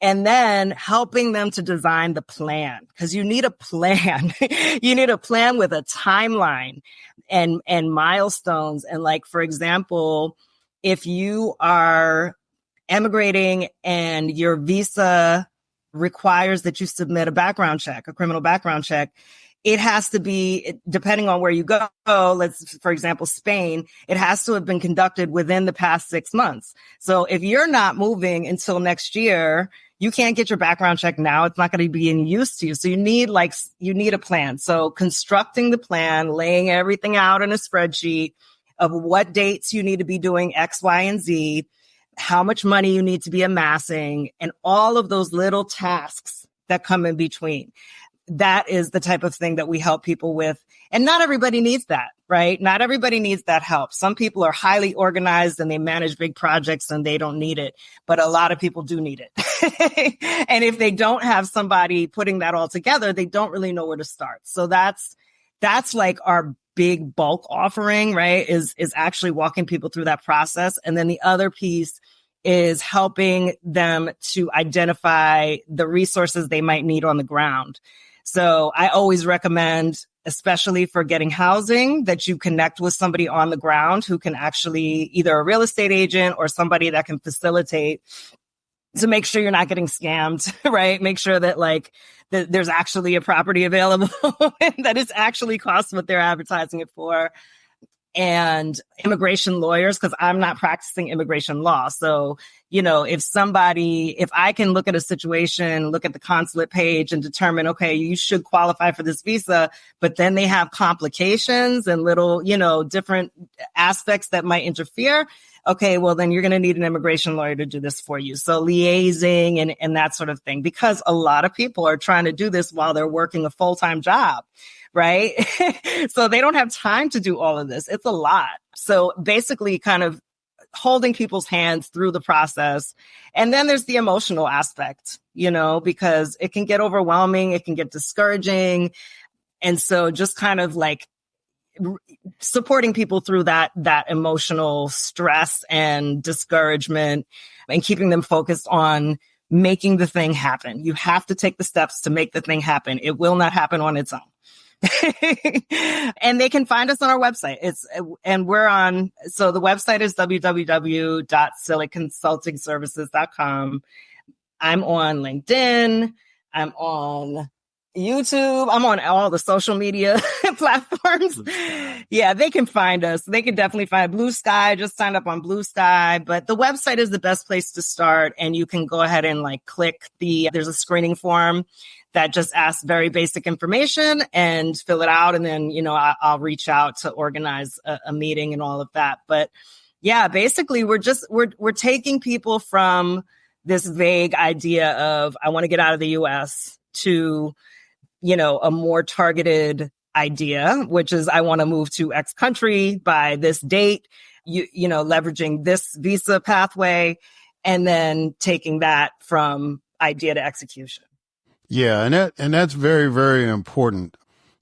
and then helping them to design the plan, because you need a plan. You need a plan with a timeline and milestones. And like, for example, if you are emigrating and your visa requires that you submit a background check, a criminal background check, it has to be, depending on where you go, for example, Spain, it has to have been conducted within the past 6 months. So if you're not moving until next year, you can't get your background check now. It's not going to be any use to you. So you need a plan. So constructing the plan, laying everything out in a spreadsheet of what dates you need to be doing X, Y, and Z, how much money you need to be amassing, and all of those little tasks that come in between. That is the type of thing that we help people with. And not everybody needs that, right? Not everybody needs that help. Some people are highly organized and they manage big projects and they don't need it, but a lot of people do need it. And if they don't have somebody putting that all together, they don't really know where to start. So that's like our big bulk offering, right? Is actually walking people through that process. And then the other piece is helping them to identify the resources they might need on the ground. So I always recommend especially for getting housing, that you connect with somebody on the ground who can actually either a real estate agent or somebody that can facilitate to make sure you're not getting scammed, right? Make sure that like that there's actually a property available and that it's actually costs what they're advertising it for. And immigration lawyers, because I'm not practicing immigration law. So, you know, if I can look at a situation, look at the consulate page and determine, okay, you should qualify for this visa, but then they have complications and little, you know, different aspects that might interfere. Okay, well, then you're going to need an immigration lawyer to do this for you. So liaising and that sort of thing, because a lot of people are trying to do this while they're working a full-time job. Right? So they don't have time to do all of this. It's a lot. So basically kind of holding people's hands through the process. And then there's the emotional aspect, you know, because it can get overwhelming. It can get discouraging. And so just kind of like supporting people through that emotional stress and discouragement and keeping them focused on making the thing happen. You have to take the steps to make the thing happen. It will not happen on its own. And they can find us on our website. So the website is www.silleckconsultingservices.com. I'm on LinkedIn. I'm on YouTube. I'm on all the social media platforms. Yeah, they can find us. They can definitely find Blue Sky. Just sign up on Blue Sky. But the website is the best place to start. And you can go ahead and like click there's a screening form that just asks very basic information and fill it out. And then, you know, I'll reach out to organize a meeting and all of that. But yeah, basically we're taking people from this vague idea of, I want to get out of the US to, you know, a more targeted idea, which is I want to move to X country by this date, you know, leveraging this visa pathway, and then taking that from idea to execution. Yeah, and that's very, very important.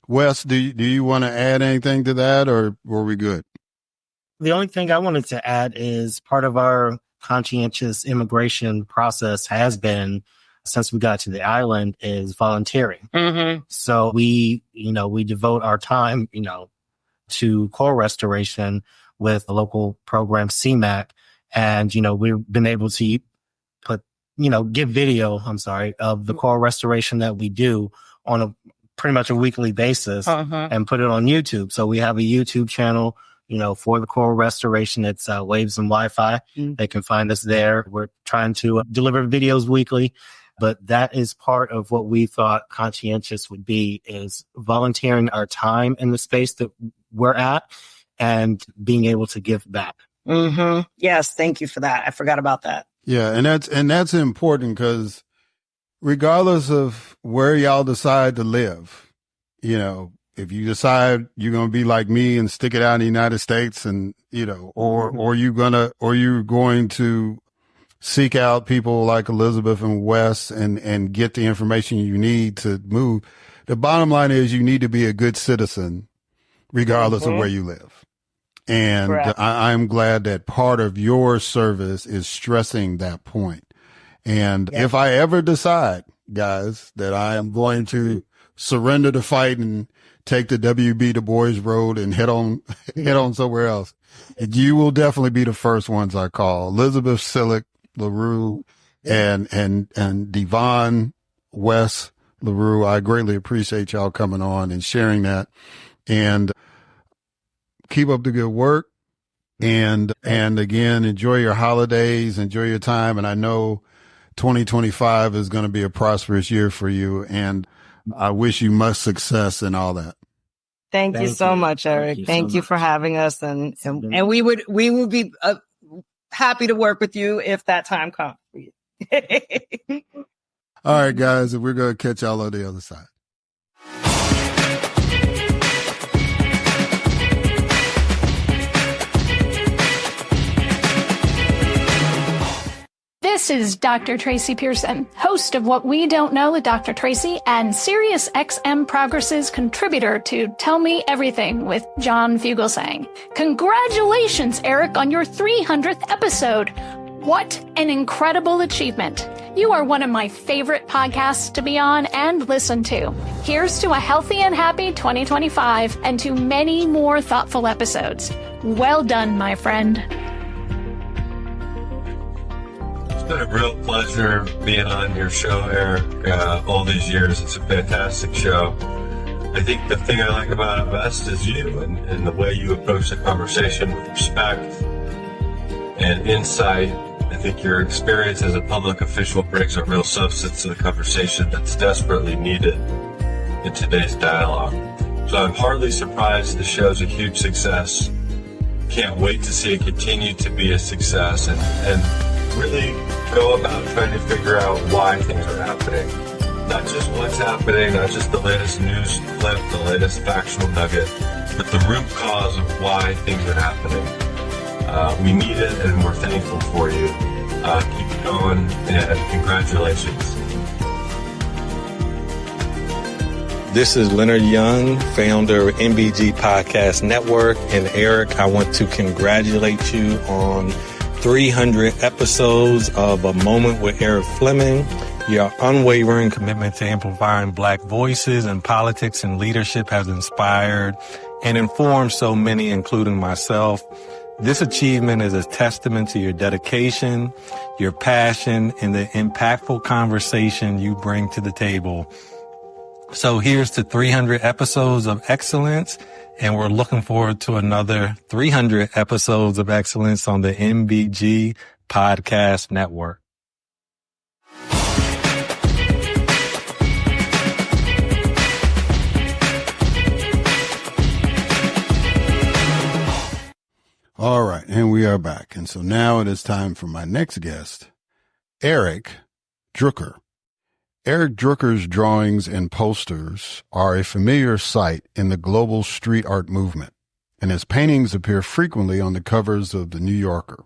Wes, do you want to add anything to that, or were we good? The only thing I wanted to add is part of our conscientious immigration process has been, since we got to the island, is volunteering. Mm-hmm. So we devote our time, you know, to coral restoration with a local program, CMAC. And, you know, we've been able to give video, of the coral restoration that we do on a pretty much a weekly basis and put it on YouTube. So we have a YouTube channel, you know, for the coral restoration. It's Waves and Wi-Fi. They can find us there. We're trying to deliver videos weekly, but that is part of what we thought conscientious would be, is volunteering our time in the space that we're at and being able to give back. Mm-hmm. Yes. Thank you for that. I forgot about that. Yeah. And that's important, because regardless of where y'all decide to live, you know, if you decide you're going to be like me and stick it out in the United States, and, you know, or you're going to seek out people like Elizabeth and Wes and get the information you need to move. The bottom line is you need to be a good citizen regardless of where you live. And I'm glad that part of your service is stressing that point. And if I ever decide, guys, that I am going to surrender the fight and take the W.B. Du Bois Road and head on somewhere else, you will definitely be the first ones I call. Elizabeth, Silleck, La Rue, and Deevon, Wes, La Rue. I greatly appreciate y'all coming on and sharing that. And keep up the good work. And again, enjoy your holidays, enjoy your time. And I know 2025 is going to be a prosperous year for you. And I wish you much success in all that. Thank you so much, Eric. Thank you for having us. And we will be happy to work with you if that time comes for you. All right, guys, we're going to catch y'all on the other side. This is Dr. Tracy Pearson, host of What We Don't Know with Dr. Tracy and Sirius XM Progress's contributor to Tell Me Everything with John Fugelsang. Congratulations, Eric, on your 300th episode. What an incredible achievement. You are one of my favorite podcasts to be on and listen to. Here's to a healthy and happy 2025 and to many more thoughtful episodes. Well done, my friend. It's been a real pleasure being on your show, Eric, all these years. It's a fantastic show. I think the thing I like about it best is you and the way you approach the conversation with respect and insight. I think your experience as a public official brings a real substance to the conversation that's desperately needed in today's dialogue. So I'm hardly surprised the show's a huge success. Can't wait to see it continue to be a success and really go about trying to figure out why things are happening. Not just what's happening, not just the latest news clip, the latest factual nugget, but the root cause of why things are happening. We need it, and we're thankful for you. Keep it going, and congratulations. This is Leonard Young, founder of MBG Podcast Network. And Eric, I want to congratulate you on 300 episodes of A Moment with Erik Fleming. Your unwavering commitment to amplifying Black voices in politics and leadership has inspired and informed so many, including myself. This achievement is a testament to your dedication, your passion, and the impactful conversation you bring to the table. So here's to 300 episodes of excellence, and we're looking forward to another 300 episodes of excellence on the MBG Podcast Network. All right, and we are back. And so now it is time for my next guest, Eric Drooker. Eric Drooker's drawings and posters are a familiar sight in the global street art movement, and his paintings appear frequently on the covers of The New Yorker.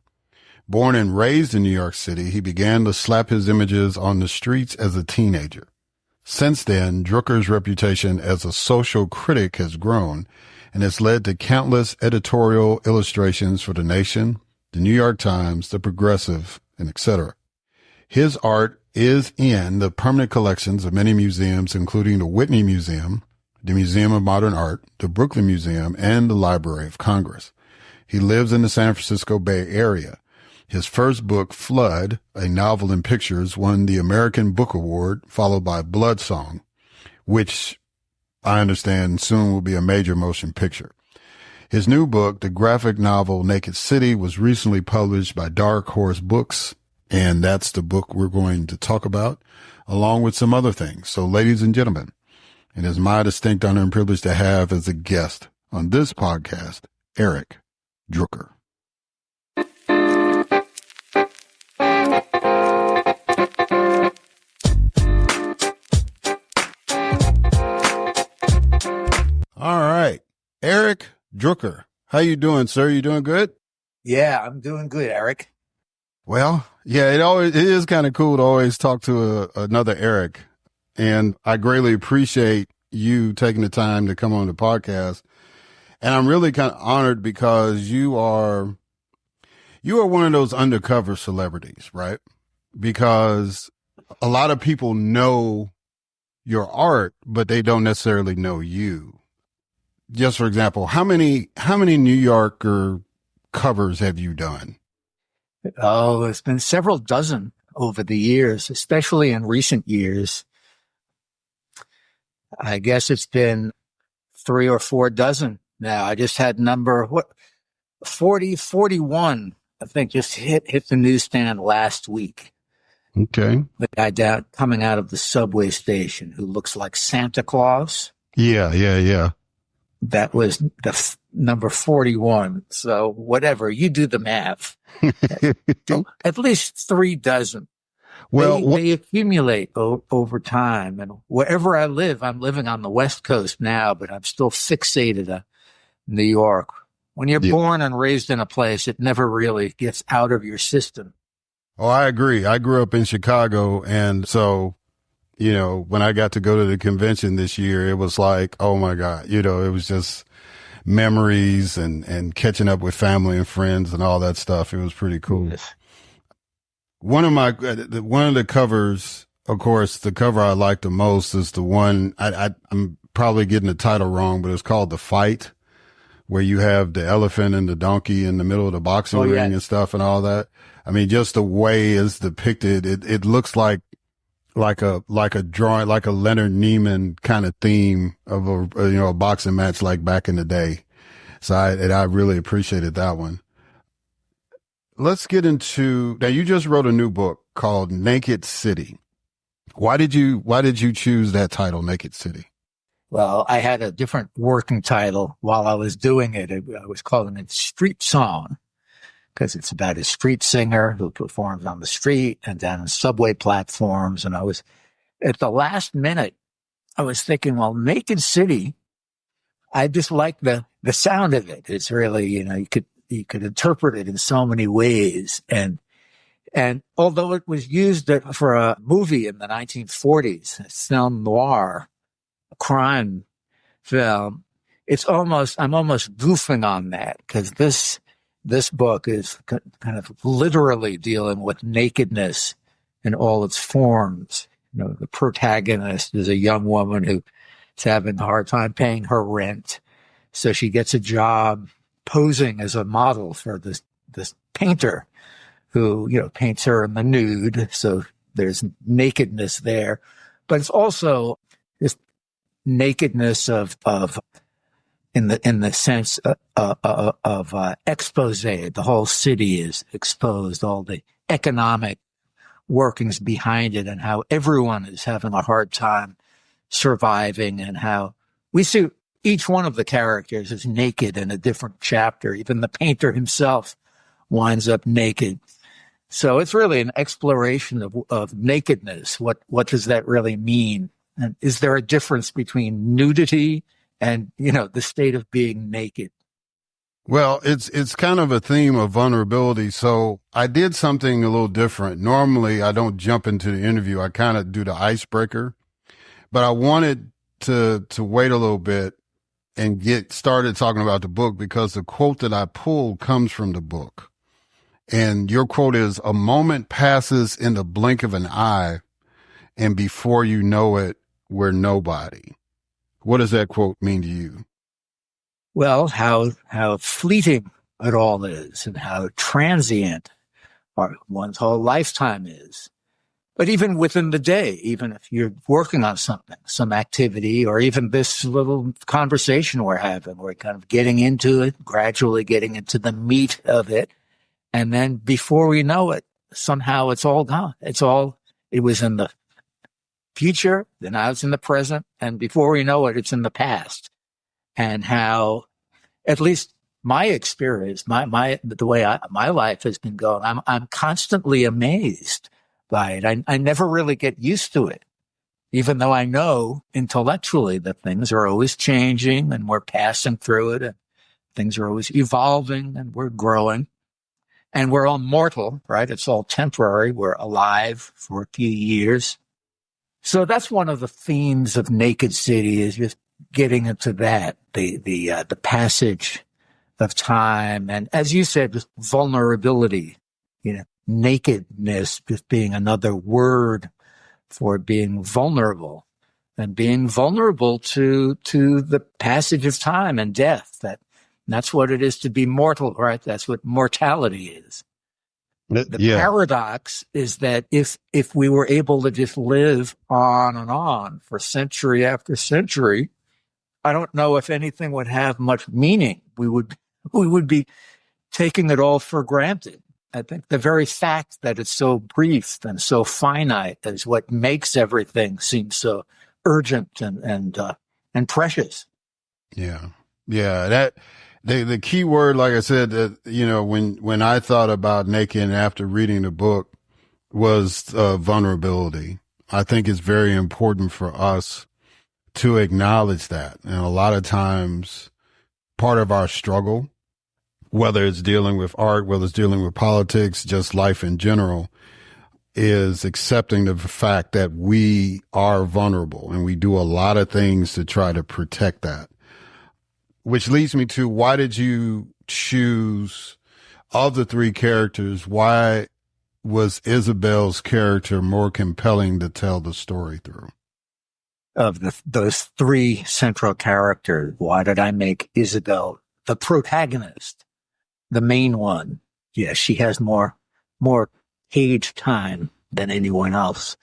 Born and raised in New York City, he began to slap his images on the streets as a teenager. Since then, Drooker's reputation as a social critic has grown, and has led to countless editorial illustrations for The Nation, The New York Times, The Progressive, and etc. His art is in the permanent collections of many museums, including the Whitney Museum, the Museum of Modern Art, the Brooklyn Museum, and the Library of Congress. He lives in the San Francisco Bay Area. His first book, Flood, a novel in pictures, won the American Book Award, followed by Blood Song, which I understand soon will be a major motion picture. His new book, the graphic novel Naked City, was recently published by Dark Horse Books, and that's the book we're going to talk about, along with some other things. So, ladies and gentlemen, it is my distinct honor and privilege to have as a guest on this podcast, Eric Drooker. All right. Eric Drooker. How you doing, sir? You doing good? Yeah, I'm doing good, Eric. Well, yeah, it is kind of cool to always talk to another Eric. And I greatly appreciate you taking the time to come on the podcast. And I'm really kind of honored because you are one of those undercover celebrities, right? Because a lot of people know your art, but they don't necessarily know you. Just for example, how many New Yorker covers have you done? Oh, it's been several dozen over the years, especially in recent years. I guess it's been 3 or 4 dozen now. I just had number 41, I think, just hit the newsstand last week. Okay. The guy coming out of the subway station who looks like Santa Claus. Yeah. That was the number 41. So whatever, you do the math. At least 3 dozen. Well, they accumulate over time. And wherever I live, I'm living on the West Coast now, but I'm still fixated on New York. When you're born and raised in a place, it never really gets out of your system. Oh, I agree. I grew up in Chicago. And so, when I got to go to the convention this year, it was like, oh my God, it was just memories and catching up with family and friends and all that stuff. It was pretty cool. Yes. one of the covers, of course, the cover I like the most is the one I'm probably getting the title wrong, but it's called The Fight, where you have the elephant and the donkey in the middle of the boxing ring and stuff and all that. I mean, just the way it's depicted, it looks like a drawing, like a Leonard Neiman kind of theme of a boxing match like back in the day. So I really appreciated that one. Let's get into, now you just wrote a new book called Naked City. Why did you choose that title, Naked City? Well, I had a different working title while I was doing it. I was calling it Street Song because it's about a street singer who performs on the street and down on subway platforms. And I was, at the last minute, I was thinking, well, Naked City, I just like the sound of it. It's really, you could interpret it in so many ways. And although it was used for a movie in the 1940s, a film noir, a crime film, I'm almost goofing on that because this book is kind of literally dealing with nakedness in all its forms. The protagonist is a young woman who's having a hard time paying her rent. So she gets a job posing as a model for this painter who, paints her in the nude. So there's nakedness there, but it's also this nakedness of in the sense of expose. The whole city is exposed, all the economic workings behind it, and how everyone is having a hard time surviving, and how we see each one of the characters is naked in a different chapter. Even the painter himself winds up naked. So it's really an exploration of nakedness. What does that really mean? And is there a difference between nudity and, the state of being naked? Well, it's kind of a theme of vulnerability. So I did something a little different. Normally I don't jump into the interview. I kind of do the icebreaker, but I wanted to wait a little bit and get started talking about the book because the quote that I pulled comes from the book. And your quote is, "A moment passes in the blink of an eye, and before you know it, we're nobody." What does that quote mean to you? Well, how fleeting it all is and how transient one's whole lifetime is. But even within the day, even if you're working on something, some activity, or even this little conversation we're having, we're kind of getting into it, gradually getting into the meat of it. And then before we know it, somehow it's all gone. It was in the future, then now it's in the present. And before we know it, it's in the past. And how, at least my experience, the way my life has been going, I'm constantly amazed by it. I never really get used to it, even though I know intellectually that things are always changing and we're passing through it and things are always evolving and we're growing and we're all mortal, right? It's all temporary. We're alive for a few years. So that's one of the themes of Naked City, is just getting into that, the passage of time. And as you said, just vulnerability, nakedness just being another word for being vulnerable, and being vulnerable to the passage of time and death. That's what it is to be mortal, right? That's what mortality is. The paradox is that if we were able to just live on and on for century after century, I don't know if anything would have much meaning. We would be taking it all for granted. I think the very fact that it's so brief and so finite is what makes everything seem so urgent and precious. Yeah. That the key word, like I said, when I thought about naked after reading the book, was vulnerability. I think it's very important for us to acknowledge that. And a lot of times, part of our struggle, whether it's dealing with art, whether it's dealing with politics, just life in general, is accepting the fact that we are vulnerable and we do a lot of things to try to protect that. Which leads me to, why did you choose, of the three characters, why was Isabel's character more compelling to tell the story through? Of those three central characters, why did I make Isabel the protagonist, the main one? Yeah, she has more page time than anyone else.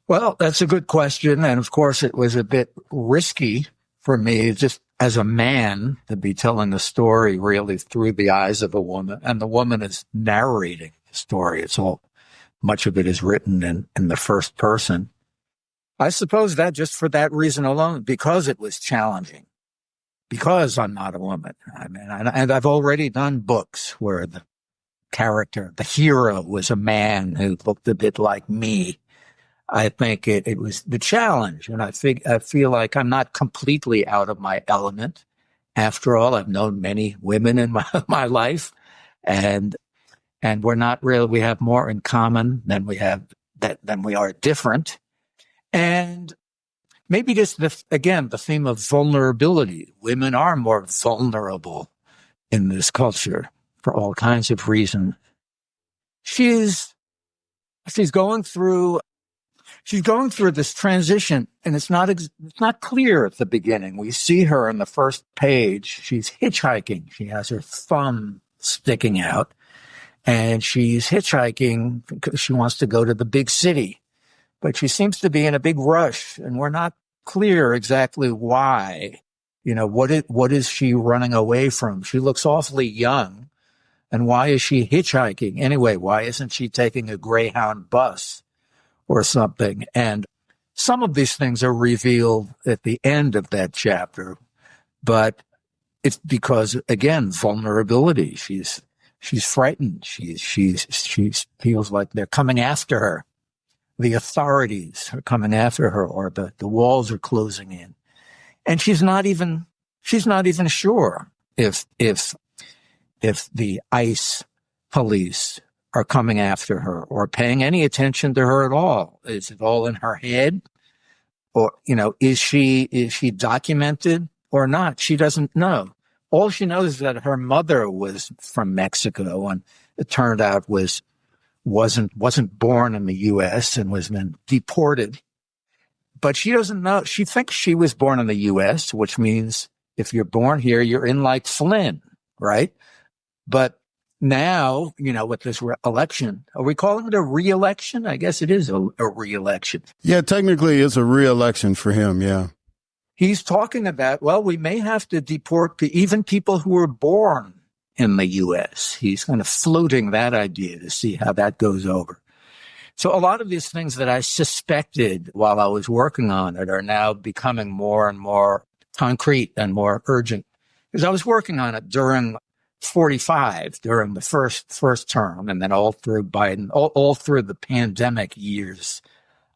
Well, that's a good question. And of course, it was a bit risky for me just as a man to be telling the story really through the eyes of a woman. And the woman is narrating the story. It's all, much of it is written in the first person. I suppose that just for that reason alone, because it was challenging, because I'm not a woman. I mean, and I've already done books where the character, the hero, was a man who looked a bit like me. I think it was the challenge, and I feel like I'm not completely out of my element. After all, I've known many women in my life, and we're not really. We have more in common than we are different. And maybe just the theme of vulnerability. Women are more vulnerable in this culture for all kinds of reasons. She's going through this transition, and it's not clear at the beginning. We see her on the first page. She's hitchhiking. She has her thumb sticking out, and she's hitchhiking because she wants to go to the big city. But she seems to be in a big rush, and we're not clear exactly why. What is she running away from? She looks awfully young. And why is she hitchhiking? Anyway, why isn't she taking a Greyhound bus or something? And some of these things are revealed at the end of that chapter, but it's because, again, vulnerability. She's frightened. She feels like they're coming after her. The authorities are coming after her, or the walls are closing in. And she's not even sure if the ICE police are coming after her or paying any attention to her at all. Is it all in her head? Or, is she documented or not? She doesn't know. All she knows is that her mother was from Mexico, and it turned out wasn't born in the U.S. and was then deported. But she doesn't know. She thinks she was born in the U.S., which means if you're born here, you're in like Flynn, right? But now, with this election, are we calling it a re-election? I guess it is a re-election. Yeah, technically it's a re-election for him, yeah. He's talking about, well, we may have to deport even people who were born in the U.S. He's kind of floating that idea to see how that goes over. So a lot of these things that I suspected while I was working on it are now becoming more and more concrete and more urgent. Because I was working on it during 45, during the first term, and then all through Biden, all through the pandemic years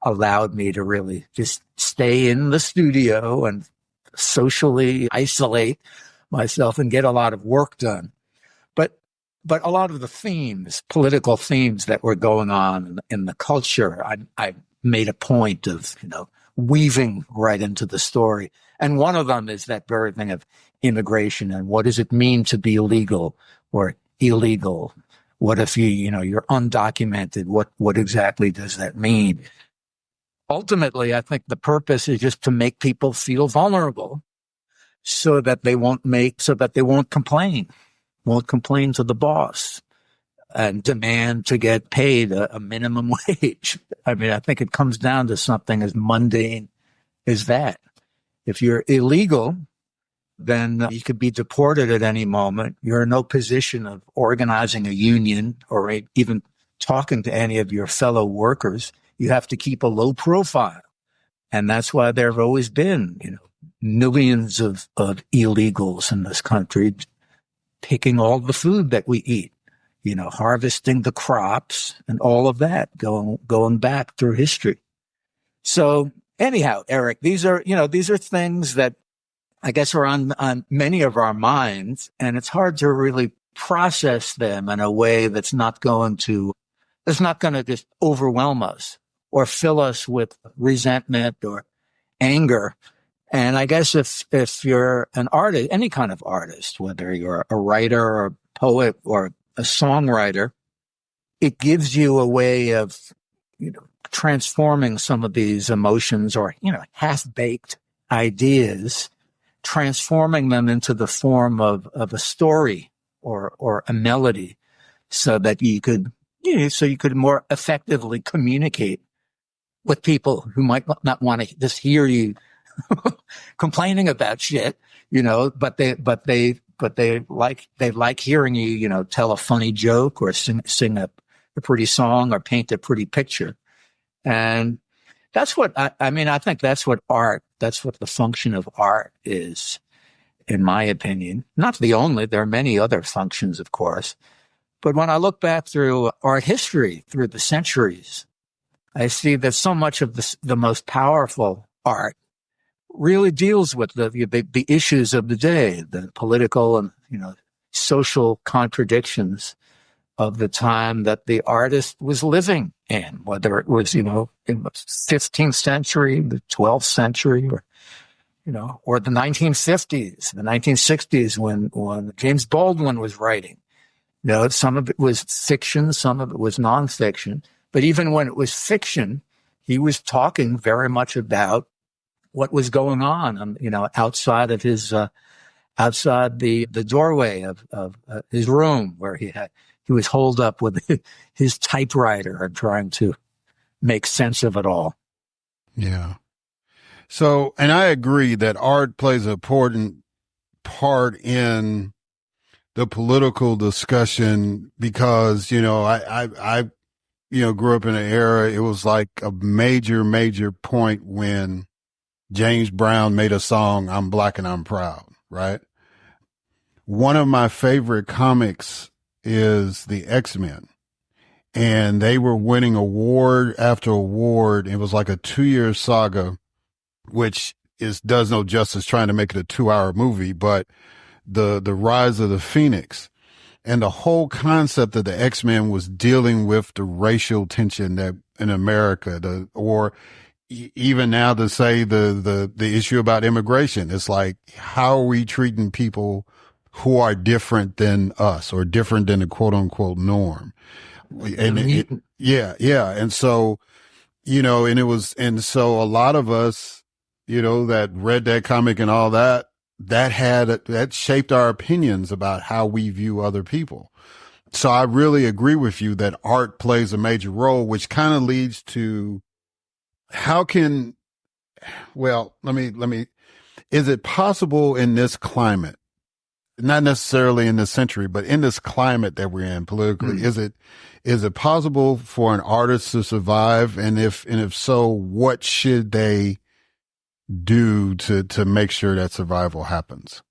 allowed me to really just stay in the studio and socially isolate myself and get a lot of work done. But a lot of the themes, political themes that were going on in the culture, I made a point of, weaving right into the story. And one of them is that very thing of immigration and what does it mean to be legal or illegal? What if you're undocumented? What exactly does that mean? Ultimately, I think the purpose is just to make people feel vulnerable so that they won't complain. Won't complain to the boss and demand to get paid a minimum wage. I mean, I think it comes down to something as mundane as that. If you're illegal, then you could be deported at any moment. You're in no position of organizing a union or even talking to any of your fellow workers. You have to keep a low profile. And that's why there have always been, millions of illegals in this country picking all the food that we eat, harvesting the crops and all of that going back through history. So anyhow, Eric, these are things that I guess are on many of our minds, and it's hard to really process them in a way that's not going to just overwhelm us or fill us with resentment or anger. And I guess if you're an artist, any kind of artist, whether you're a writer or a poet or a songwriter, it gives you a way of, transforming some of these emotions or, half-baked ideas, transforming them into the form of a story or a melody so that you could more effectively communicate with people who might not want to just hear you complaining about shit, but they like hearing you, tell a funny joke or sing a pretty song or paint a pretty picture. And that's what I think that's what the function of art is, in my opinion. Not the only, there are many other functions, of course. But when I look back through art history, through the centuries, I see that so much of the most powerful art really deals with the issues of the day, the political and, social contradictions of the time that the artist was living in, whether it was, in the 15th century, the 12th century, or the 1950s, the 1960s when James Baldwin was writing. Some of it was fiction, some of it was nonfiction. But even when it was fiction, he was talking very much about what was going on, outside of his, outside the doorway of his room where he was holed up with his typewriter and trying to make sense of it all. Yeah. So, and I agree that art plays an important part in the political discussion because, I grew up in an era, it was like a major point when James Brown made a song, I'm Black and I'm Proud, right? One of my favorite comics is the X-Men, and they were winning award after award. It was like a 2-year saga, which does no justice trying to make it a 2-hour movie, but the rise of the Phoenix and the whole concept of the X-Men was dealing with the racial tension that in America, or even now to say the issue about immigration. It's like, how are we treating people who are different than us or different than the quote unquote norm? And yeah. And so, and so a lot of us, that read that comic and all that shaped our opinions about how we view other people. So I really agree with you that art plays a major role, which kind of leads to is it possible in this climate, not necessarily in this century, but in this climate that we're in politically, is it possible for an artist to survive? And if so, what should they do to make sure that survival happens?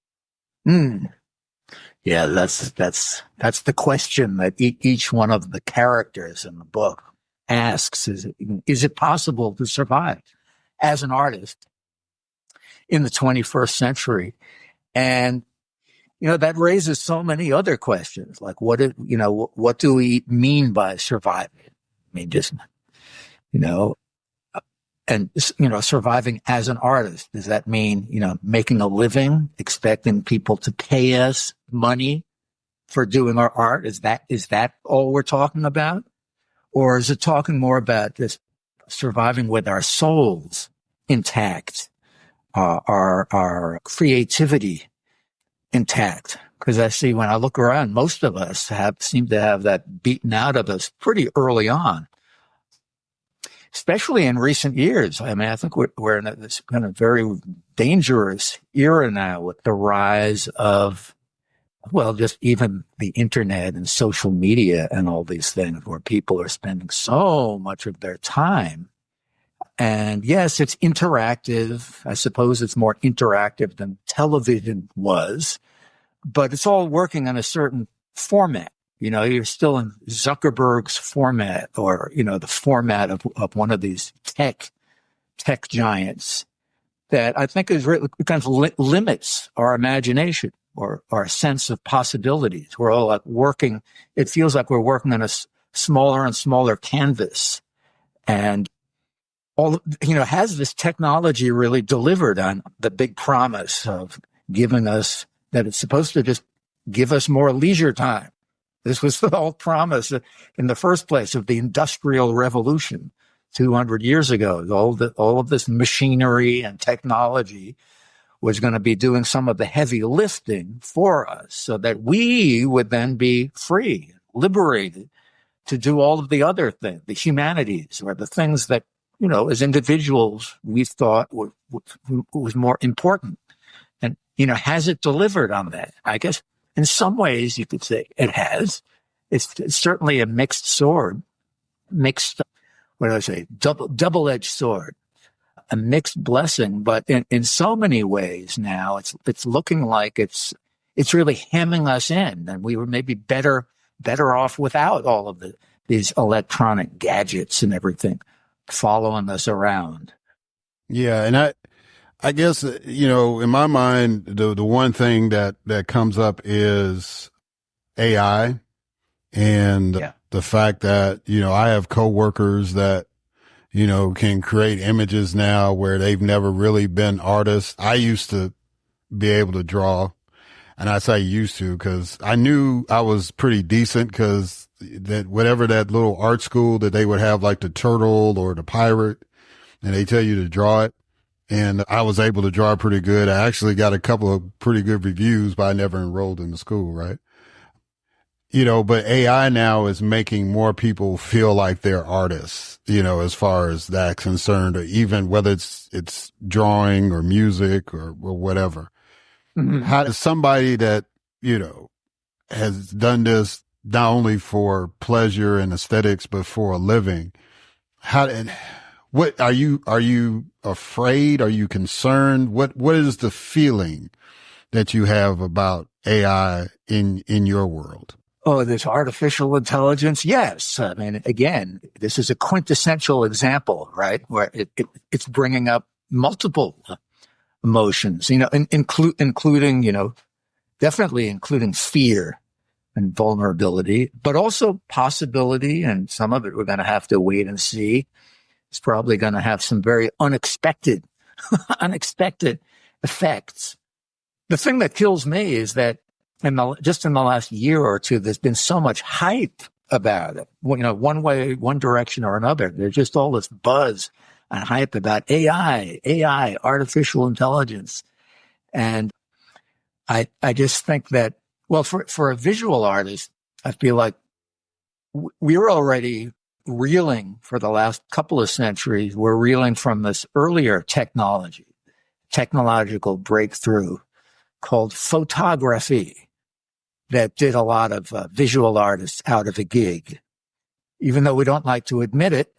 Yeah, that's the question that each one of the characters in the book asks. Is it possible to survive as an artist in the 21st century? And, that raises so many other questions, like what do we mean by surviving? I mean, just, and, surviving as an artist. Does that mean, making a living, expecting people to pay us money for doing our art? Is that all we're talking about? Or is it talking more about just surviving with our souls intact, our creativity intact? Because I see when I look around, most of us seem to have that beaten out of us pretty early on, especially in recent years. I mean, I think we're in this kind of very dangerous era now with the rise of, just even the internet and social media and all these things where people are spending so much of their time. And yes, it's interactive. I suppose it's more interactive than television was, but it's all working on a certain format. You're still in Zuckerberg's format or, the format of one of these tech giants that I think is really kind of limits our imagination or our sense of possibilities. We're all like working. It feels like we're working on a smaller and smaller canvas. And has this technology really delivered on the big promise of giving us that it's supposed to just give us more leisure time? This was the whole promise in the first place of the Industrial Revolution 200 years ago. All of this machinery and technology was going to be doing some of the heavy lifting for us so that we would then be free, liberated to do all of the other things, the humanities, or the things that, as individuals, we thought was more important. And, has it delivered on that? I guess in some ways you could say it has. It's certainly a mixed sword, double-edged sword, a mixed blessing. But in so many ways now, it's looking like it's really hemming us in, and we were maybe better off without all of these electronic gadgets and everything following us around. Yeah. And I guess, in my mind, the one thing that comes up is AI and the fact that, I have coworkers that, can create images now where they've never really been artists. I used to be able to draw, and I say used to because I knew I was pretty decent because that whatever that little art school that they would have, like the turtle or the pirate, and they tell you to draw it. And I was able to draw pretty good. I actually got a couple of pretty good reviews, but I never enrolled in the school, right? But AI now is making more people feel like they're artists, as far as that's concerned, or even whether it's drawing or music or whatever. Mm-hmm. How does somebody that, has done this not only for pleasure and aesthetics, but for a living, what are you afraid? Are you concerned? What is the feeling that you have about AI in your world? Oh, this artificial intelligence. Yes. I mean, again, this is a quintessential example, right? Where it's bringing up multiple emotions, including, definitely including fear and vulnerability, but also possibility. And some of it we're going to have to wait and see. It's probably going to have some very unexpected effects. The thing that kills me is that just in the last year or two, there's been so much hype about it. One way, one direction or another. There's just all this buzz and hype about AI, artificial intelligence. And I just think that, well, for a visual artist, I feel like we're already reeling for the last couple of centuries. We're reeling from this earlier technological breakthrough called photography that did a lot of visual artists out of a gig. Even though we don't like to admit it,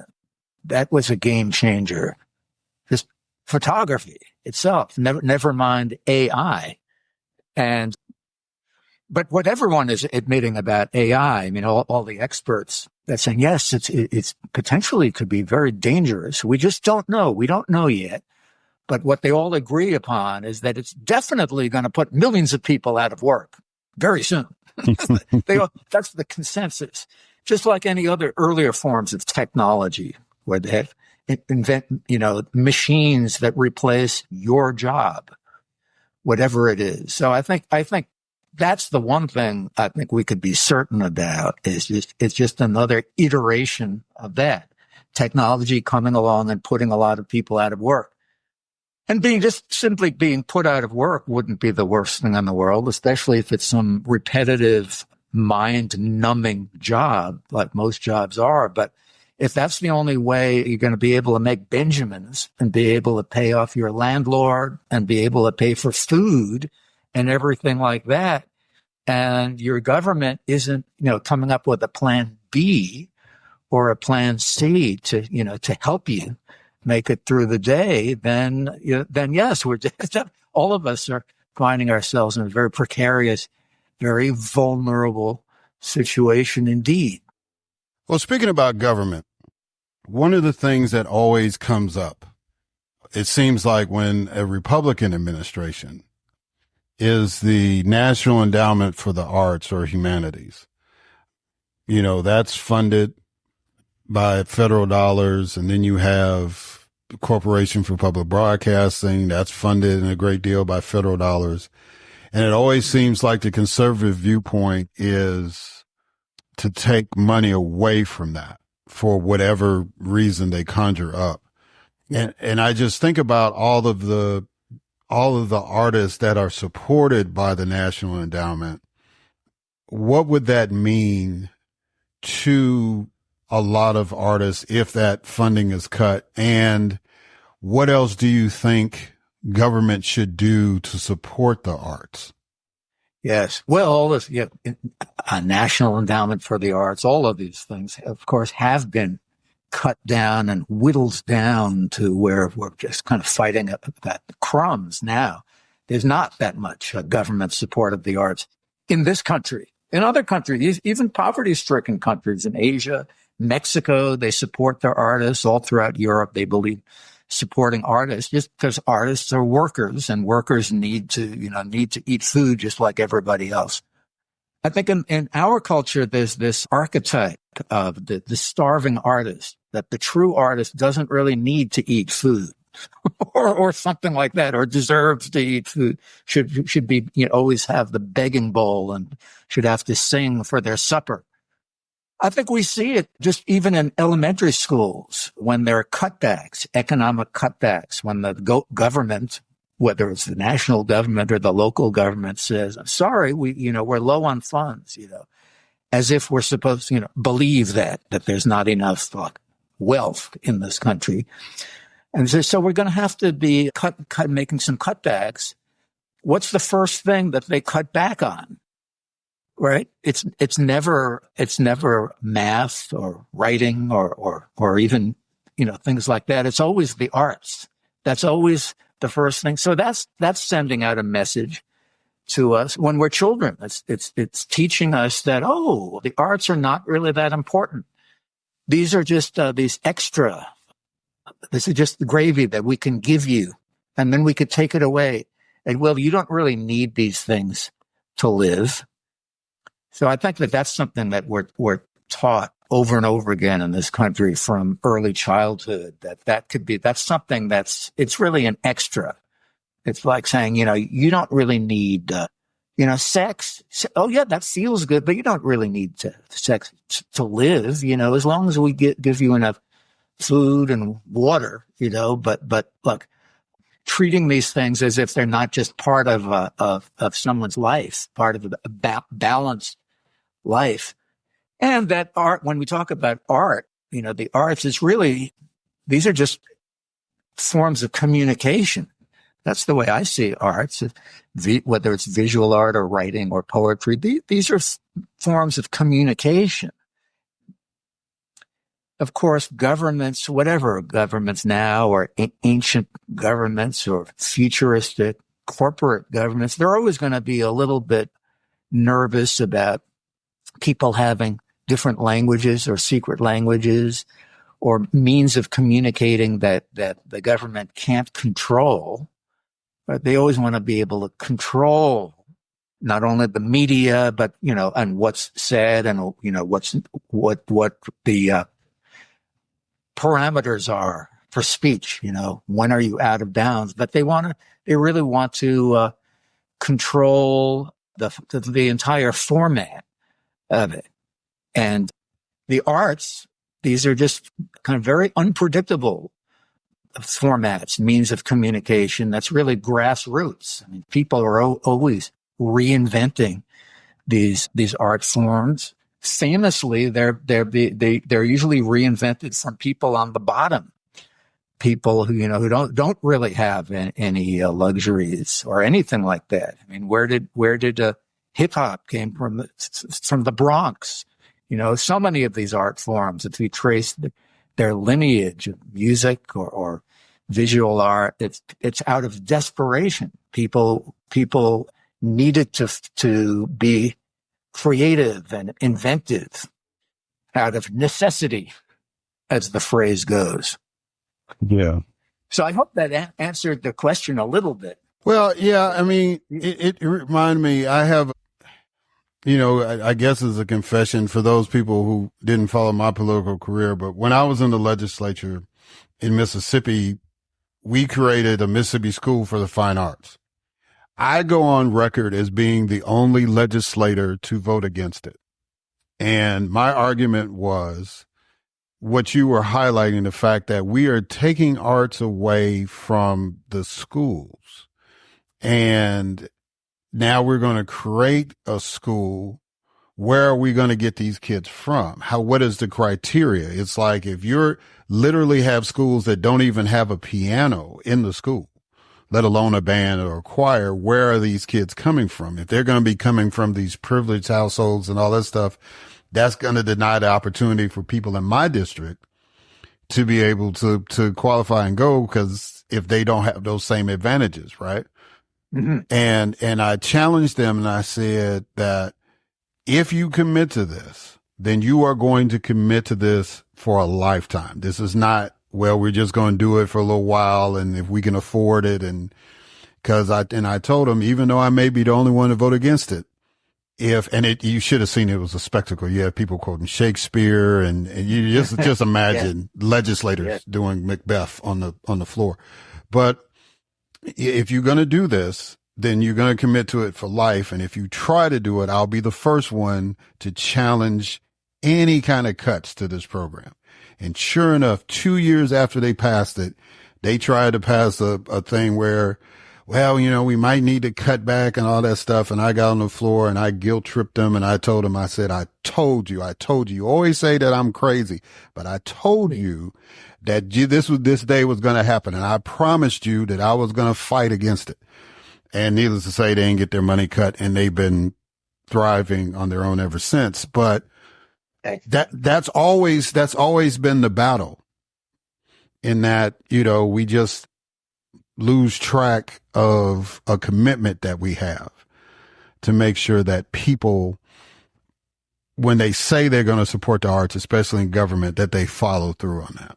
that was a game changer. Just photography itself, never mind AI. But what everyone is admitting about AI, I mean, all the experts that's saying, yes, it's potentially could be very dangerous. We just don't know. We don't know yet. But what they all agree upon is that it's definitely going to put millions of people out of work very soon. That's the consensus. Just like any other earlier forms of technology where they invent, machines that replace your job, whatever it is. So I think that's the one thing I think we could be certain about it's just another iteration of that technology coming along and putting a lot of people out of work. And simply being put out of work wouldn't be the worst thing in the world, especially if it's some repetitive, mind-numbing job, like most jobs are. But if that's the only way you're going to be able to make Benjamins and be able to pay off your landlord and be able to pay for food and everything like that, and your government isn't, coming up with a plan B or a plan C to help you make it through the day, then yes, all of us are finding ourselves in a very precarious, very vulnerable situation indeed. Well, speaking about government, one of the things that always comes up, it seems like when a Republican administration is the National Endowment for the Arts or Humanities. That's funded by federal dollars, and then you have the Corporation for Public Broadcasting that's funded in a great deal by federal dollars. And it always seems like the conservative viewpoint is to take money away from that for whatever reason they conjure up. And I just think about all of the artists that are supported by the National Endowment. What would that mean to a lot of artists if that funding is cut? And what else do you think government should do to support the arts? Yes. Well, all this, a National Endowment for the Arts, all of these things, of course, have been cut down and whittled down to where we're just kind of fighting about the crumbs now. There's not that much government support of the arts in this country. In other countries, even poverty-stricken countries in Asia, Mexico, they support their artists. All throughout Europe, they believe supporting artists just because artists are workers and workers need to eat food just like everybody else. I think in our culture, there's this archetype of the starving artist, that the true artist doesn't really need to eat food or something like that, or deserves to eat food, should be, always have the begging bowl and should have to sing for their supper. I think we see it just even in elementary schools when there are cutbacks, economic cutbacks, when the government, whether it's the national government or the local government, says, "I'm sorry, we're low on funds," as if we're supposed to, believe that there's not enough wealth in this country. And so we're going to have to be making some cutbacks. What's the first thing that they cut back on? Right? It's never math or writing or even, things like that. It's always the arts. That's always the first thing. So that's sending out a message to us when we're children. It's teaching us that, the arts are not really that important. These are just, these extra. This is just the gravy that we can give you, and then we could take it away. And you don't really need these things to live. So I think that's something that we're taught over and over again in this country from early childhood, that's something it's really an extra. It's like saying, you don't really need, sex. Oh yeah, that feels good, but you don't really need sex to live, as long as we give you enough food and water, but look, treating these things as if they're not just part of someone's life, part of a balanced life. And that art, when we talk about art, the arts is really, these are just forms of communication. That's the way I see arts, whether it's visual art or writing or poetry. These are forms of communication. Of course, governments, whatever governments now, or ancient governments or futuristic corporate governments, they're always going to be a little bit nervous about people having different languages or secret languages or means of communicating that the government can't control. But they always want to be able to control not only the media, but, and what's said and, what the parameters are for speech, when are you out of bounds? But they really want to control the entire format of it. And the arts, these are just kind of very unpredictable formats, means of communication. That's really grassroots. I mean, people are always reinventing these art forms. Famously, they're usually reinvented from people on the bottom, people who don't really have any luxuries or anything like that. I mean, where did hip hop came from the Bronx? So many of these art forms, if you trace their lineage of music or visual art, it's out of desperation. People needed to be creative and inventive out of necessity, as the phrase goes. Yeah. So I hope that answered the question a little bit. Well, yeah, I mean, it reminded me, I have, I guess as a confession for those people who didn't follow my political career, but when I was in the legislature in Mississippi, we created a Mississippi School for the Fine Arts. I go on record as being the only legislator to vote against it. And my argument was what you were highlighting, the fact that we are taking arts away from the schools. And now we're going to create a school. Where are we going to get these kids from? What is the criteria? It's like if you're literally have schools that don't even have a piano in the school, let alone a band or a choir, where are these kids coming from? If they're going to be coming from these privileged households and all that stuff, that's going to deny the opportunity for people in my district to be able to qualify and go, because if they don't have those same advantages, right? Mm-hmm. And I challenged them and I said that if you commit to this, then you are going to commit to this for a lifetime. This is not, well, we're just going to do it for a little while and if we can afford it. And I told them, even though I may be the only one to vote against it, you should have seen it was a spectacle. You have people quoting Shakespeare and you just imagine legislators doing Macbeth on the floor. But if you're going to do this, then you're going to commit to it for life. And if you try to do it, I'll be the first one to challenge any kind of cuts to this program. And sure enough, 2 years after they passed it, they tried to pass a thing where, well, we might need to cut back and all that stuff. And I got on the floor and I guilt tripped them. And I told them, I said, I told you, you always say that I'm crazy, but I told you that this day was going to happen. And I promised you that I was going to fight against it. And needless to say, they didn't get their money cut and they've been thriving on their own ever since. But that's always been the battle, in that, we just lose track of a commitment that we have to make sure that people, when they say they're going to support the arts, especially in government, that they follow through on that.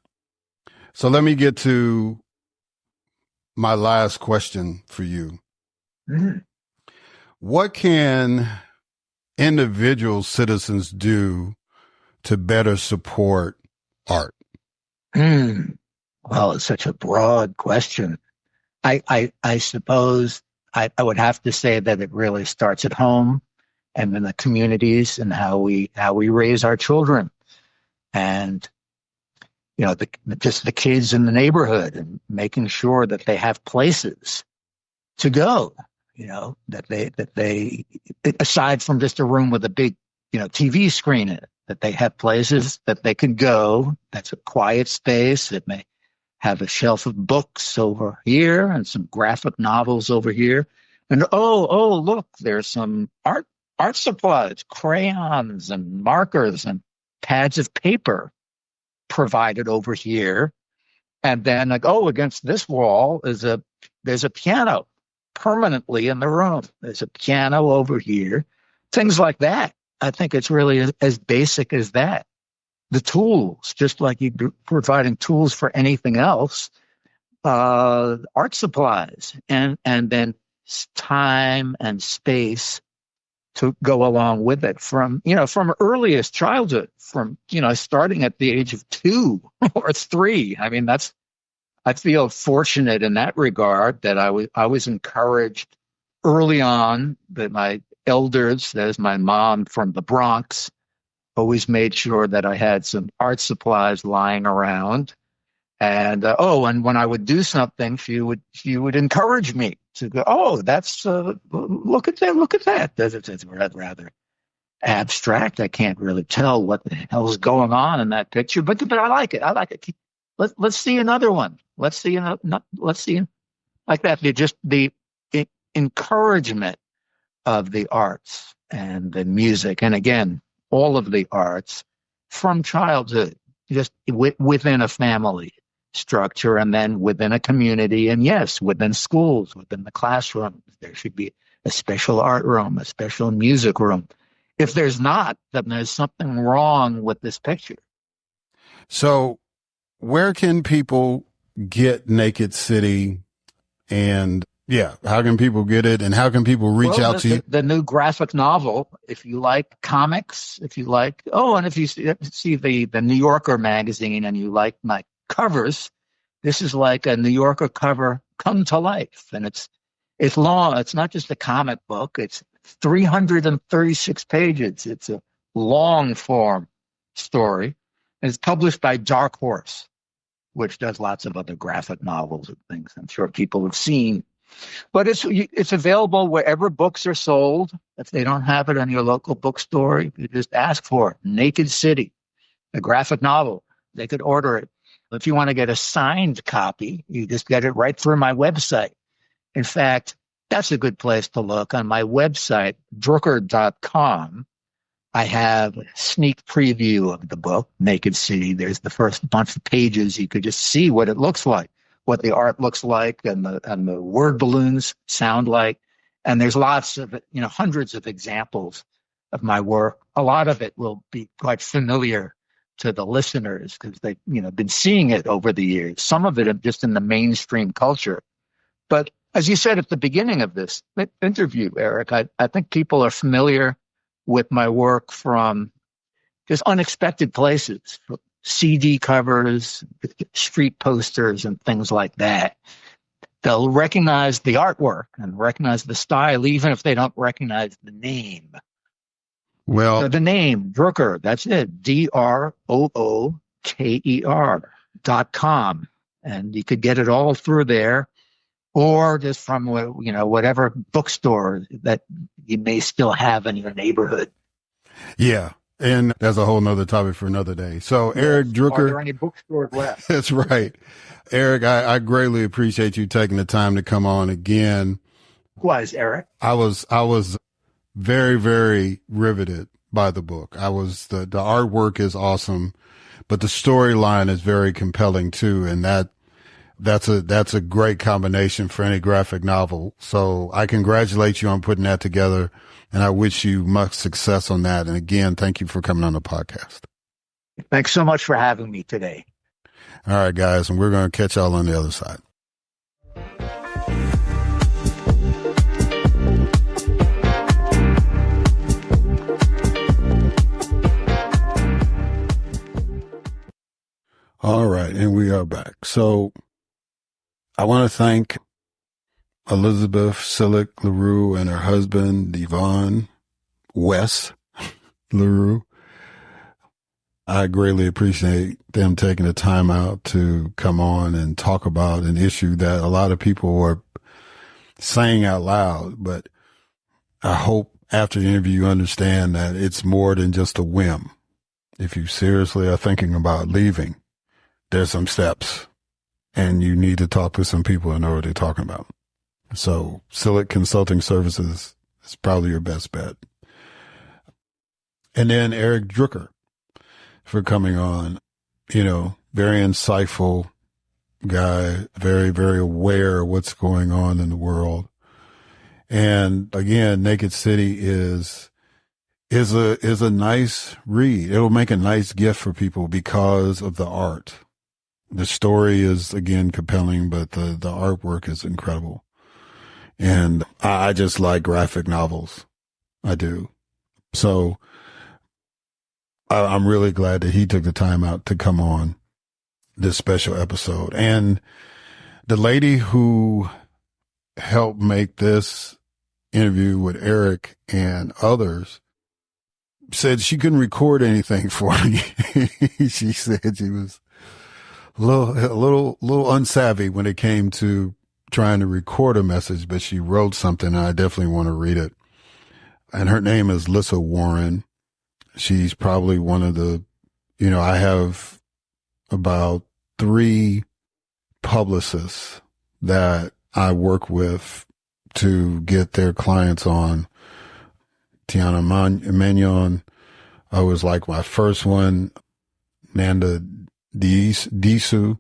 So let me get to my last question for you. Mm-hmm. What can individual citizens do to better support art? Well, it's such a broad question. I suppose I would have to say that it really starts at home and in the communities and how we raise our children, and just the kids in the neighborhood, and making sure that they have places to go. That they aside from just a room with a big TV screen in it, that they have places that they can go. That's a quiet space that may have a shelf of books over here and some graphic novels over here. And oh, look, there's some art supplies, crayons and markers and pads of paper provided over here. And then against this wall there's a piano permanently in the room. There's a piano over here. Things like that. I think it's really as basic as that. The tools, just like you're providing tools for anything else, art supplies, and then time and space to go along with it from earliest childhood, from starting at the age of 2 or 3. I mean, I feel fortunate in that regard that I was encouraged early on, that my elders, that is my mom from the Bronx, always made sure that I had some art supplies lying around. And and when I would do something, she would encourage me to go, that's look at that. That's rather abstract. I can't really tell what the hell's going on in that picture, but I like it. Let's see another one. Let's see like that. The encouragement of the arts and the music, and again, all of the arts from childhood, just within a family structure, and then within a community, and yes, within schools, within the classroom, there should be a special art room, a special music room. If there's not, then there's something wrong with this picture. So where can people get Naked City, and how can people get it, and how can people reach out to you? The new graphic novel, if you like comics, if you like, and if you see the New Yorker magazine and you like my covers, this is like a New Yorker cover come to life. And it's long. It's not just a comic book. It's 336 pages. It's a long form story. It's published by Dark Horse, which does lots of other graphic novels and things I'm sure people have seen. But it's available wherever books are sold. If they don't have it in your local bookstore, you just ask for it. Naked City, a graphic novel. They could order it. If you want to get a signed copy, you just get it right through my website. In fact, that's a good place to look. On my website, drooker.com, I have a sneak preview of the book, Naked City. There's the first bunch of pages. You could just see what it looks like, what the art looks like, and the word balloons sound like. And there's lots of, hundreds of examples of my work. A lot of it will be quite familiar to the listeners because they've, been seeing it over the years. Some of it just in the mainstream culture. But as you said at the beginning of this interview, Eric, I think people are familiar with my work from just unexpected places, CD covers, street posters, and things like that. They'll recognize the artwork and recognize the style, even if they don't recognize the name. Well, so the name, Drooker, that's it, DROOKER.com. And you could get it all through there, or just from, whatever bookstore that you may still have in your neighborhood. Yeah. And that's a whole nother topic for another day. So Eric Drooker. Are there any bookstores left? That's right. Eric, I greatly appreciate you taking the time to come on again. Likewise, Eric. I was very, very riveted by the book. The artwork is awesome, but the storyline is very compelling too. And that's a great combination for any graphic novel. So I congratulate you on putting that together, and I wish you much success on that. And again, thank you for coming on the podcast. Thanks so much for having me today. All right, guys, and we're going to catch y'all on the other side. All right, and we are back. So I want to thank Elizabeth Silleck La Rue and her husband, Deevon West La Rue. I greatly appreciate them taking the time out to come on and talk about an issue that a lot of people were saying out loud. But I hope after the interview you understand that it's more than just a whim. If you seriously are thinking about leaving, there's some steps, and you need to talk to some people and know what they're talking about. So Silleck Consulting Services is probably your best bet. And then Eric Drooker for coming on, very insightful guy, very, very aware of what's going on in the world. And again, Naked City is a nice read. It'll make a nice gift for people because of the art. The story is, again, compelling, but the artwork is incredible. And I just like graphic novels. I do. So I'm really glad that he took the time out to come on this special episode. And the lady who helped make this interview with Eric and others said she couldn't record anything for me. She said she was a little unsavvy when it came to trying to record a message, but she wrote something, and I definitely want to read it. And her name is Lissa Warren. She's probably one of the, I have about 3 publicists that I work with to get their clients on. Tiana Magnon, was like my first one. Nanda Disu.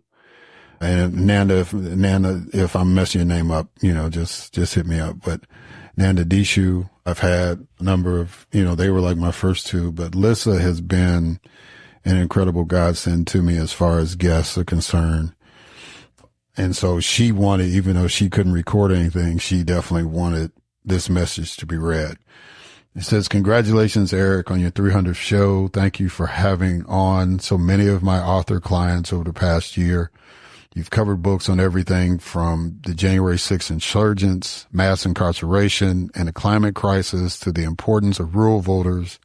And Nanda, if I'm messing your name up, just hit me up. But Nanda Dishu, I've had a number of, they were like my first 2, but Lissa has been an incredible godsend to me as far as guests are concerned. And so she wanted, even though she couldn't record anything, she definitely wanted this message to be read. It says, "Congratulations, Eric, on your 300th show. Thank you for having on so many of my author clients over the past year. You've covered books on everything from the January 6th insurgents, mass incarceration, and the climate crisis to the importance of rural voters,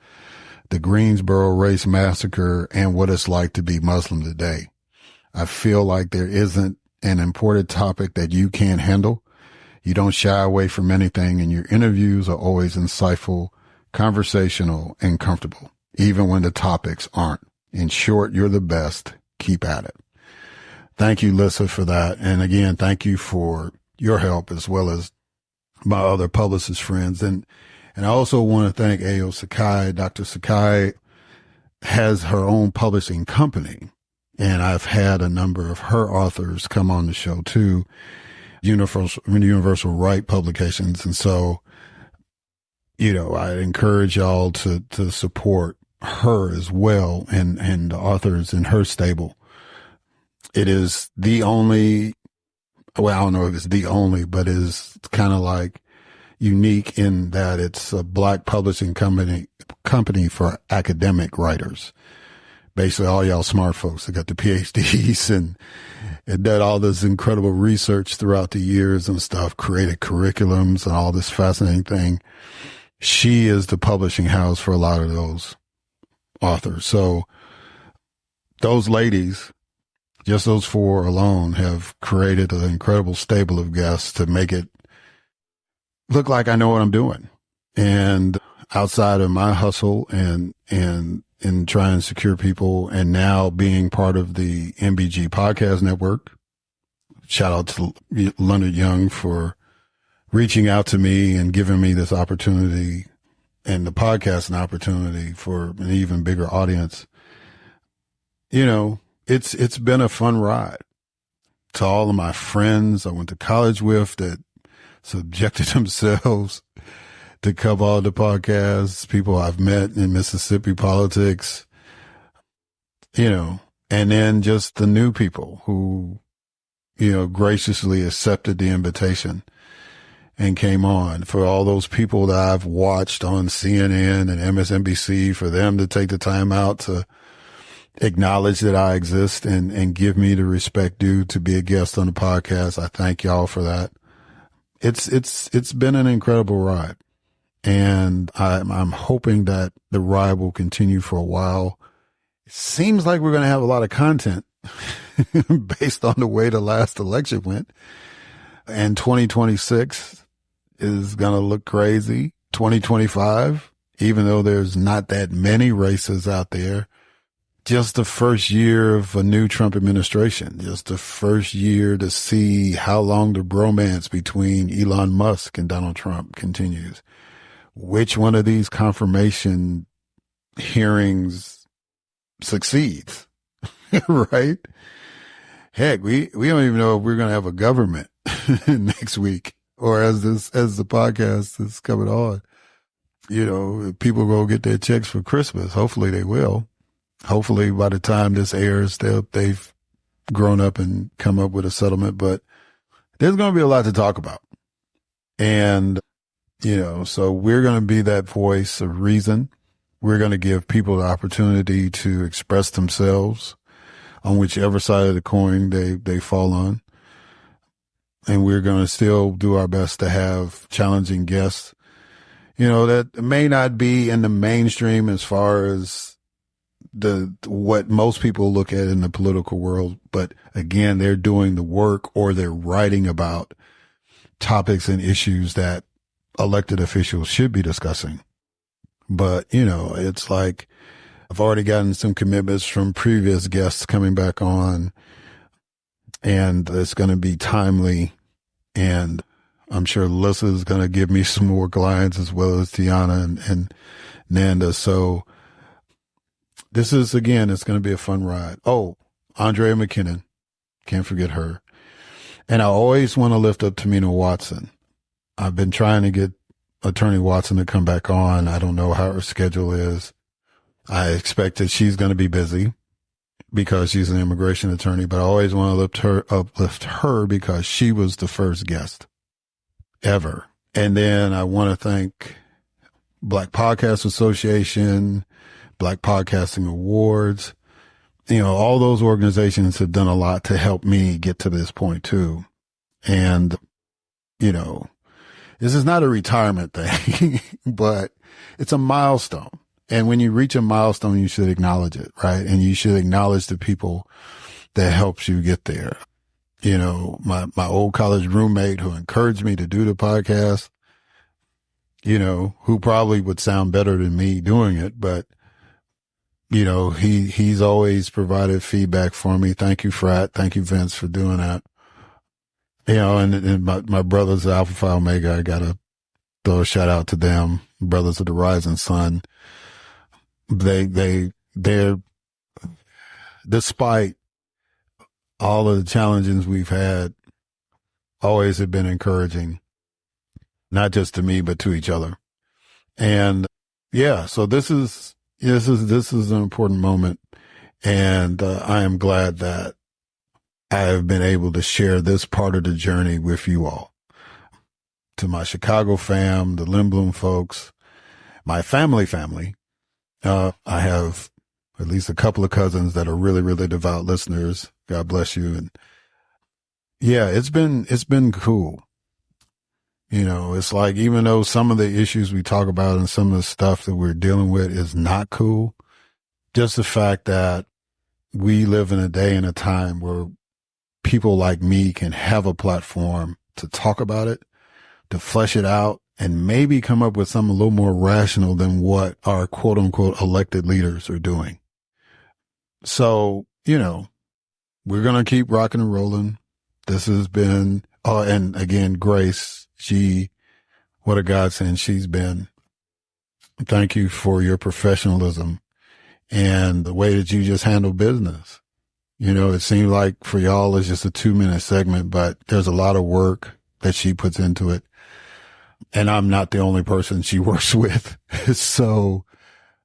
the Greensboro Race Massacre, and what it's like to be Muslim today. I feel like there isn't an important topic that you can't handle. You don't shy away from anything, and your interviews are always insightful, conversational, and comfortable, even when the topics aren't. In short, you're the best. Keep at it. Thank you, Lissa, for that. And again, thank you for your help as well as my other publicist friends. And I also want to thank A.O. Sakai. Dr. Sakai has her own publishing company, and I've had a number of her authors come on the show too, Universal Right Publications. And so, I encourage y'all to support her as well and the authors in her stable. It is the only, well, I don't know if it's the only, but it is kind of like unique in that it's a Black publishing company for academic writers. Basically all y'all smart folks that got the PhDs and did all this incredible research throughout the years and stuff, created curriculums and all this fascinating thing. She is the publishing house for a lot of those authors. So those ladies, just those four alone, have created an incredible stable of guests to make it look like I know what I'm doing. And outside of my hustle and trying to secure people, and now being part of the MBG podcast network, shout out to Leonard Young for reaching out to me and giving me this opportunity, and the podcast an opportunity for an even bigger audience. It's been a fun ride. To all of my friends I went to college with that subjected themselves to cover all the podcasts, people I've met in Mississippi politics, and then just the new people who, graciously accepted the invitation and came on. For all those people that I've watched on CNN and MSNBC, for them to take the time out to acknowledge that I exist and give me the respect due to be a guest on the podcast. I thank y'all for that. It's been an incredible ride, and I'm hoping that the ride will continue for a while. It seems like we're going to have a lot of content based on the way the last election went, and 2026 is going to look crazy. 2025, even though there's not that many races out there, just the first year of a new Trump administration, just the first year to see how long the bromance between Elon Musk and Donald Trump continues. Which one of these confirmation hearings succeeds, right? Heck, we don't even know if we're going to have a government next week, or as the podcast is coming on. If people go get their checks for Christmas, hopefully they will. Hopefully by the time this airs, they've grown up and come up with a settlement, but there's going to be a lot to talk about. And, so we're going to be that voice of reason. We're going to give people the opportunity to express themselves on whichever side of the coin they fall on. And we're going to still do our best to have challenging guests, that may not be in the mainstream as far as what most people look at in the political world. But again, they're doing the work, or they're writing about topics and issues that elected officials should be discussing. But, it's like I've already gotten some commitments from previous guests coming back on, and it's going to be timely. And I'm sure Lissa is going to give me some more clients, as well as Tiana and Nanda. So this is, again, it's going to be a fun ride. Oh, Andrea McKinnon. Can't forget her. And I always want to lift up Tamina Watson. I've been trying to get Attorney Watson to come back on. I don't know how her schedule is. I expect that she's going to be busy because she's an immigration attorney, but I always want to uplift her because she was the first guest ever. And then I want to thank Black Podcast Association, Black Podcasting Awards. All those organizations have done a lot to help me get to this point too. And, this is not a retirement thing, but it's a milestone. And when you reach a milestone, you should acknowledge it, right? And you should acknowledge the people that helps you get there. You know, my old college roommate who encouraged me to do the podcast, you know, who probably would sound better than me doing it, but you know, he's always provided feedback for me. Thank you, Frat. Thank you, Vince, for doing that. You know, and my brothers, Alpha Phi Omega, I gotta throw a shout out to them, brothers of the rising sun. They're, despite all of the challenges we've had, always have been encouraging, not just to me, but to each other. And yeah, so this is an important moment. And I am glad that I have been able to share this part of the journey with you all. To my Chicago fam, the Lindblom folks, my family, I have at least a couple of cousins that are really, really devout listeners. God bless you. And yeah, it's been cool. You know, it's like, even though some of the issues we talk about and some of the stuff that we're dealing with is not cool, just the fact that we live in a day and a time where people like me can have a platform to talk about it, to flesh it out, and maybe come up with something a little more rational than what our quote unquote elected leaders are doing. So, you know, we're going to keep rocking and rolling. This has been, and again, Grace, what a godsend she's been. Thank you for your professionalism and the way that you just handle business. You know, it seems like for y'all it's just a 2-minute segment, but there's a lot of work that she puts into it. And I'm not the only person she works with. So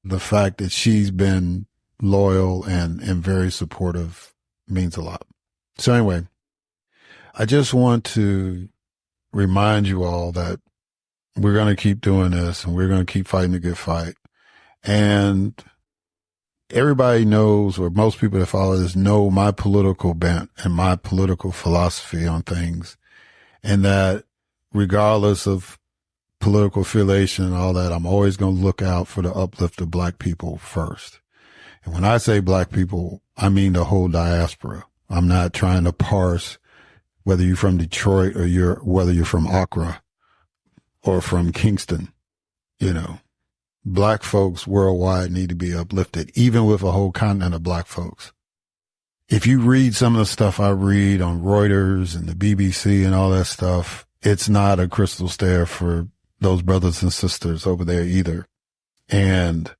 the fact that she's been loyal and very supportive means a lot. So anyway, I just want to remind you all that we're going to keep doing this and we're going to keep fighting the good fight. And everybody knows, or most people that follow this know, my political bent and my political philosophy on things. And that regardless of political affiliation and all that, I'm always going to look out for the uplift of Black people first. And when I say Black people, I mean the whole diaspora. I'm not trying to parse whether you're from Detroit or whether you're from Accra or from Kingston. You know, Black folks worldwide need to be uplifted, even with a whole continent of Black folks. If you read some of the stuff I read on Reuters and the BBC and all that stuff, it's not a crystal stare for those brothers and sisters over there either. And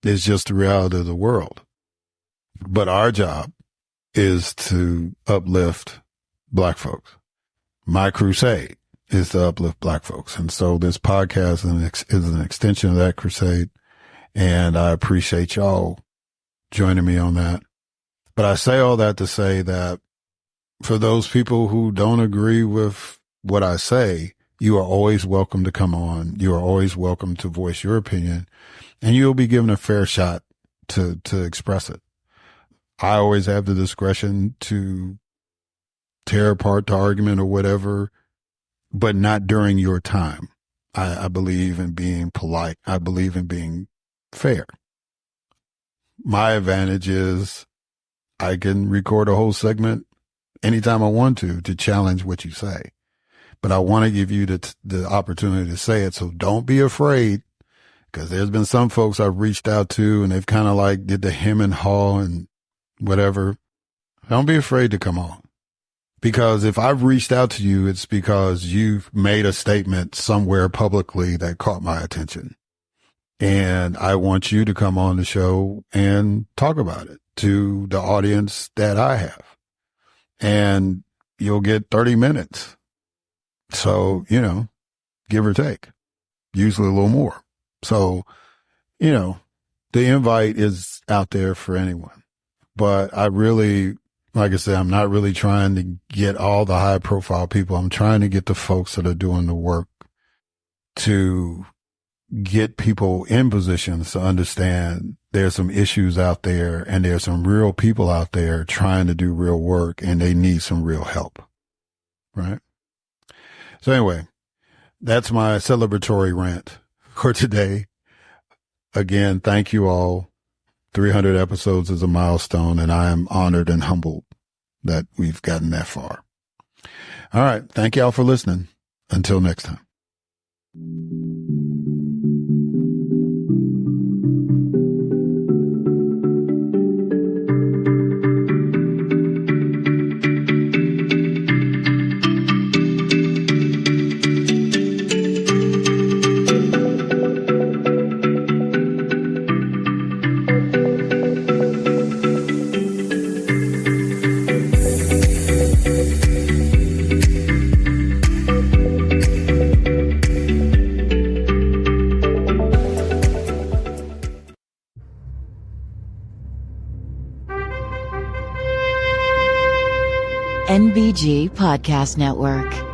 it's just the reality of the world. But our job is to uplift Black folks. My crusade is to uplift Black folks. And so this podcast is an extension of that crusade. And I appreciate y'all joining me on that. But I say all that to say that for those people who don't agree with what I say, you are always welcome to come on. You are always welcome to voice your opinion, and you'll be given a fair shot to express it. I always have the discretion to tear apart the argument or whatever, but not during your time. I believe in being polite. I believe in being fair. My advantage is I can record a whole segment anytime I want to challenge what you say. But I want to give you the opportunity to say it. So don't be afraid, because there's been some folks I've reached out to and they've kind of like did the hem and haw and whatever. Don't be afraid to come on. Because if I've reached out to you, it's because you've made a statement somewhere publicly that caught my attention. And I want you to come on the show and talk about it to the audience that I have. And you'll get 30 minutes. So, you know, give or take, usually a little more. So, you know, the invite is out there for anyone. But I really, like I said, I'm not really trying to get all the high profile people. I'm trying to get the folks that are doing the work to get people in positions to understand there's some issues out there and there's some real people out there trying to do real work and they need some real help. Right? So anyway, that's my celebratory rant for today. again, thank you all. 300 episodes is a milestone, and I am honored and humbled that we've gotten that far. All right. Thank y'all for listening. Until next time. NBG Podcast Network.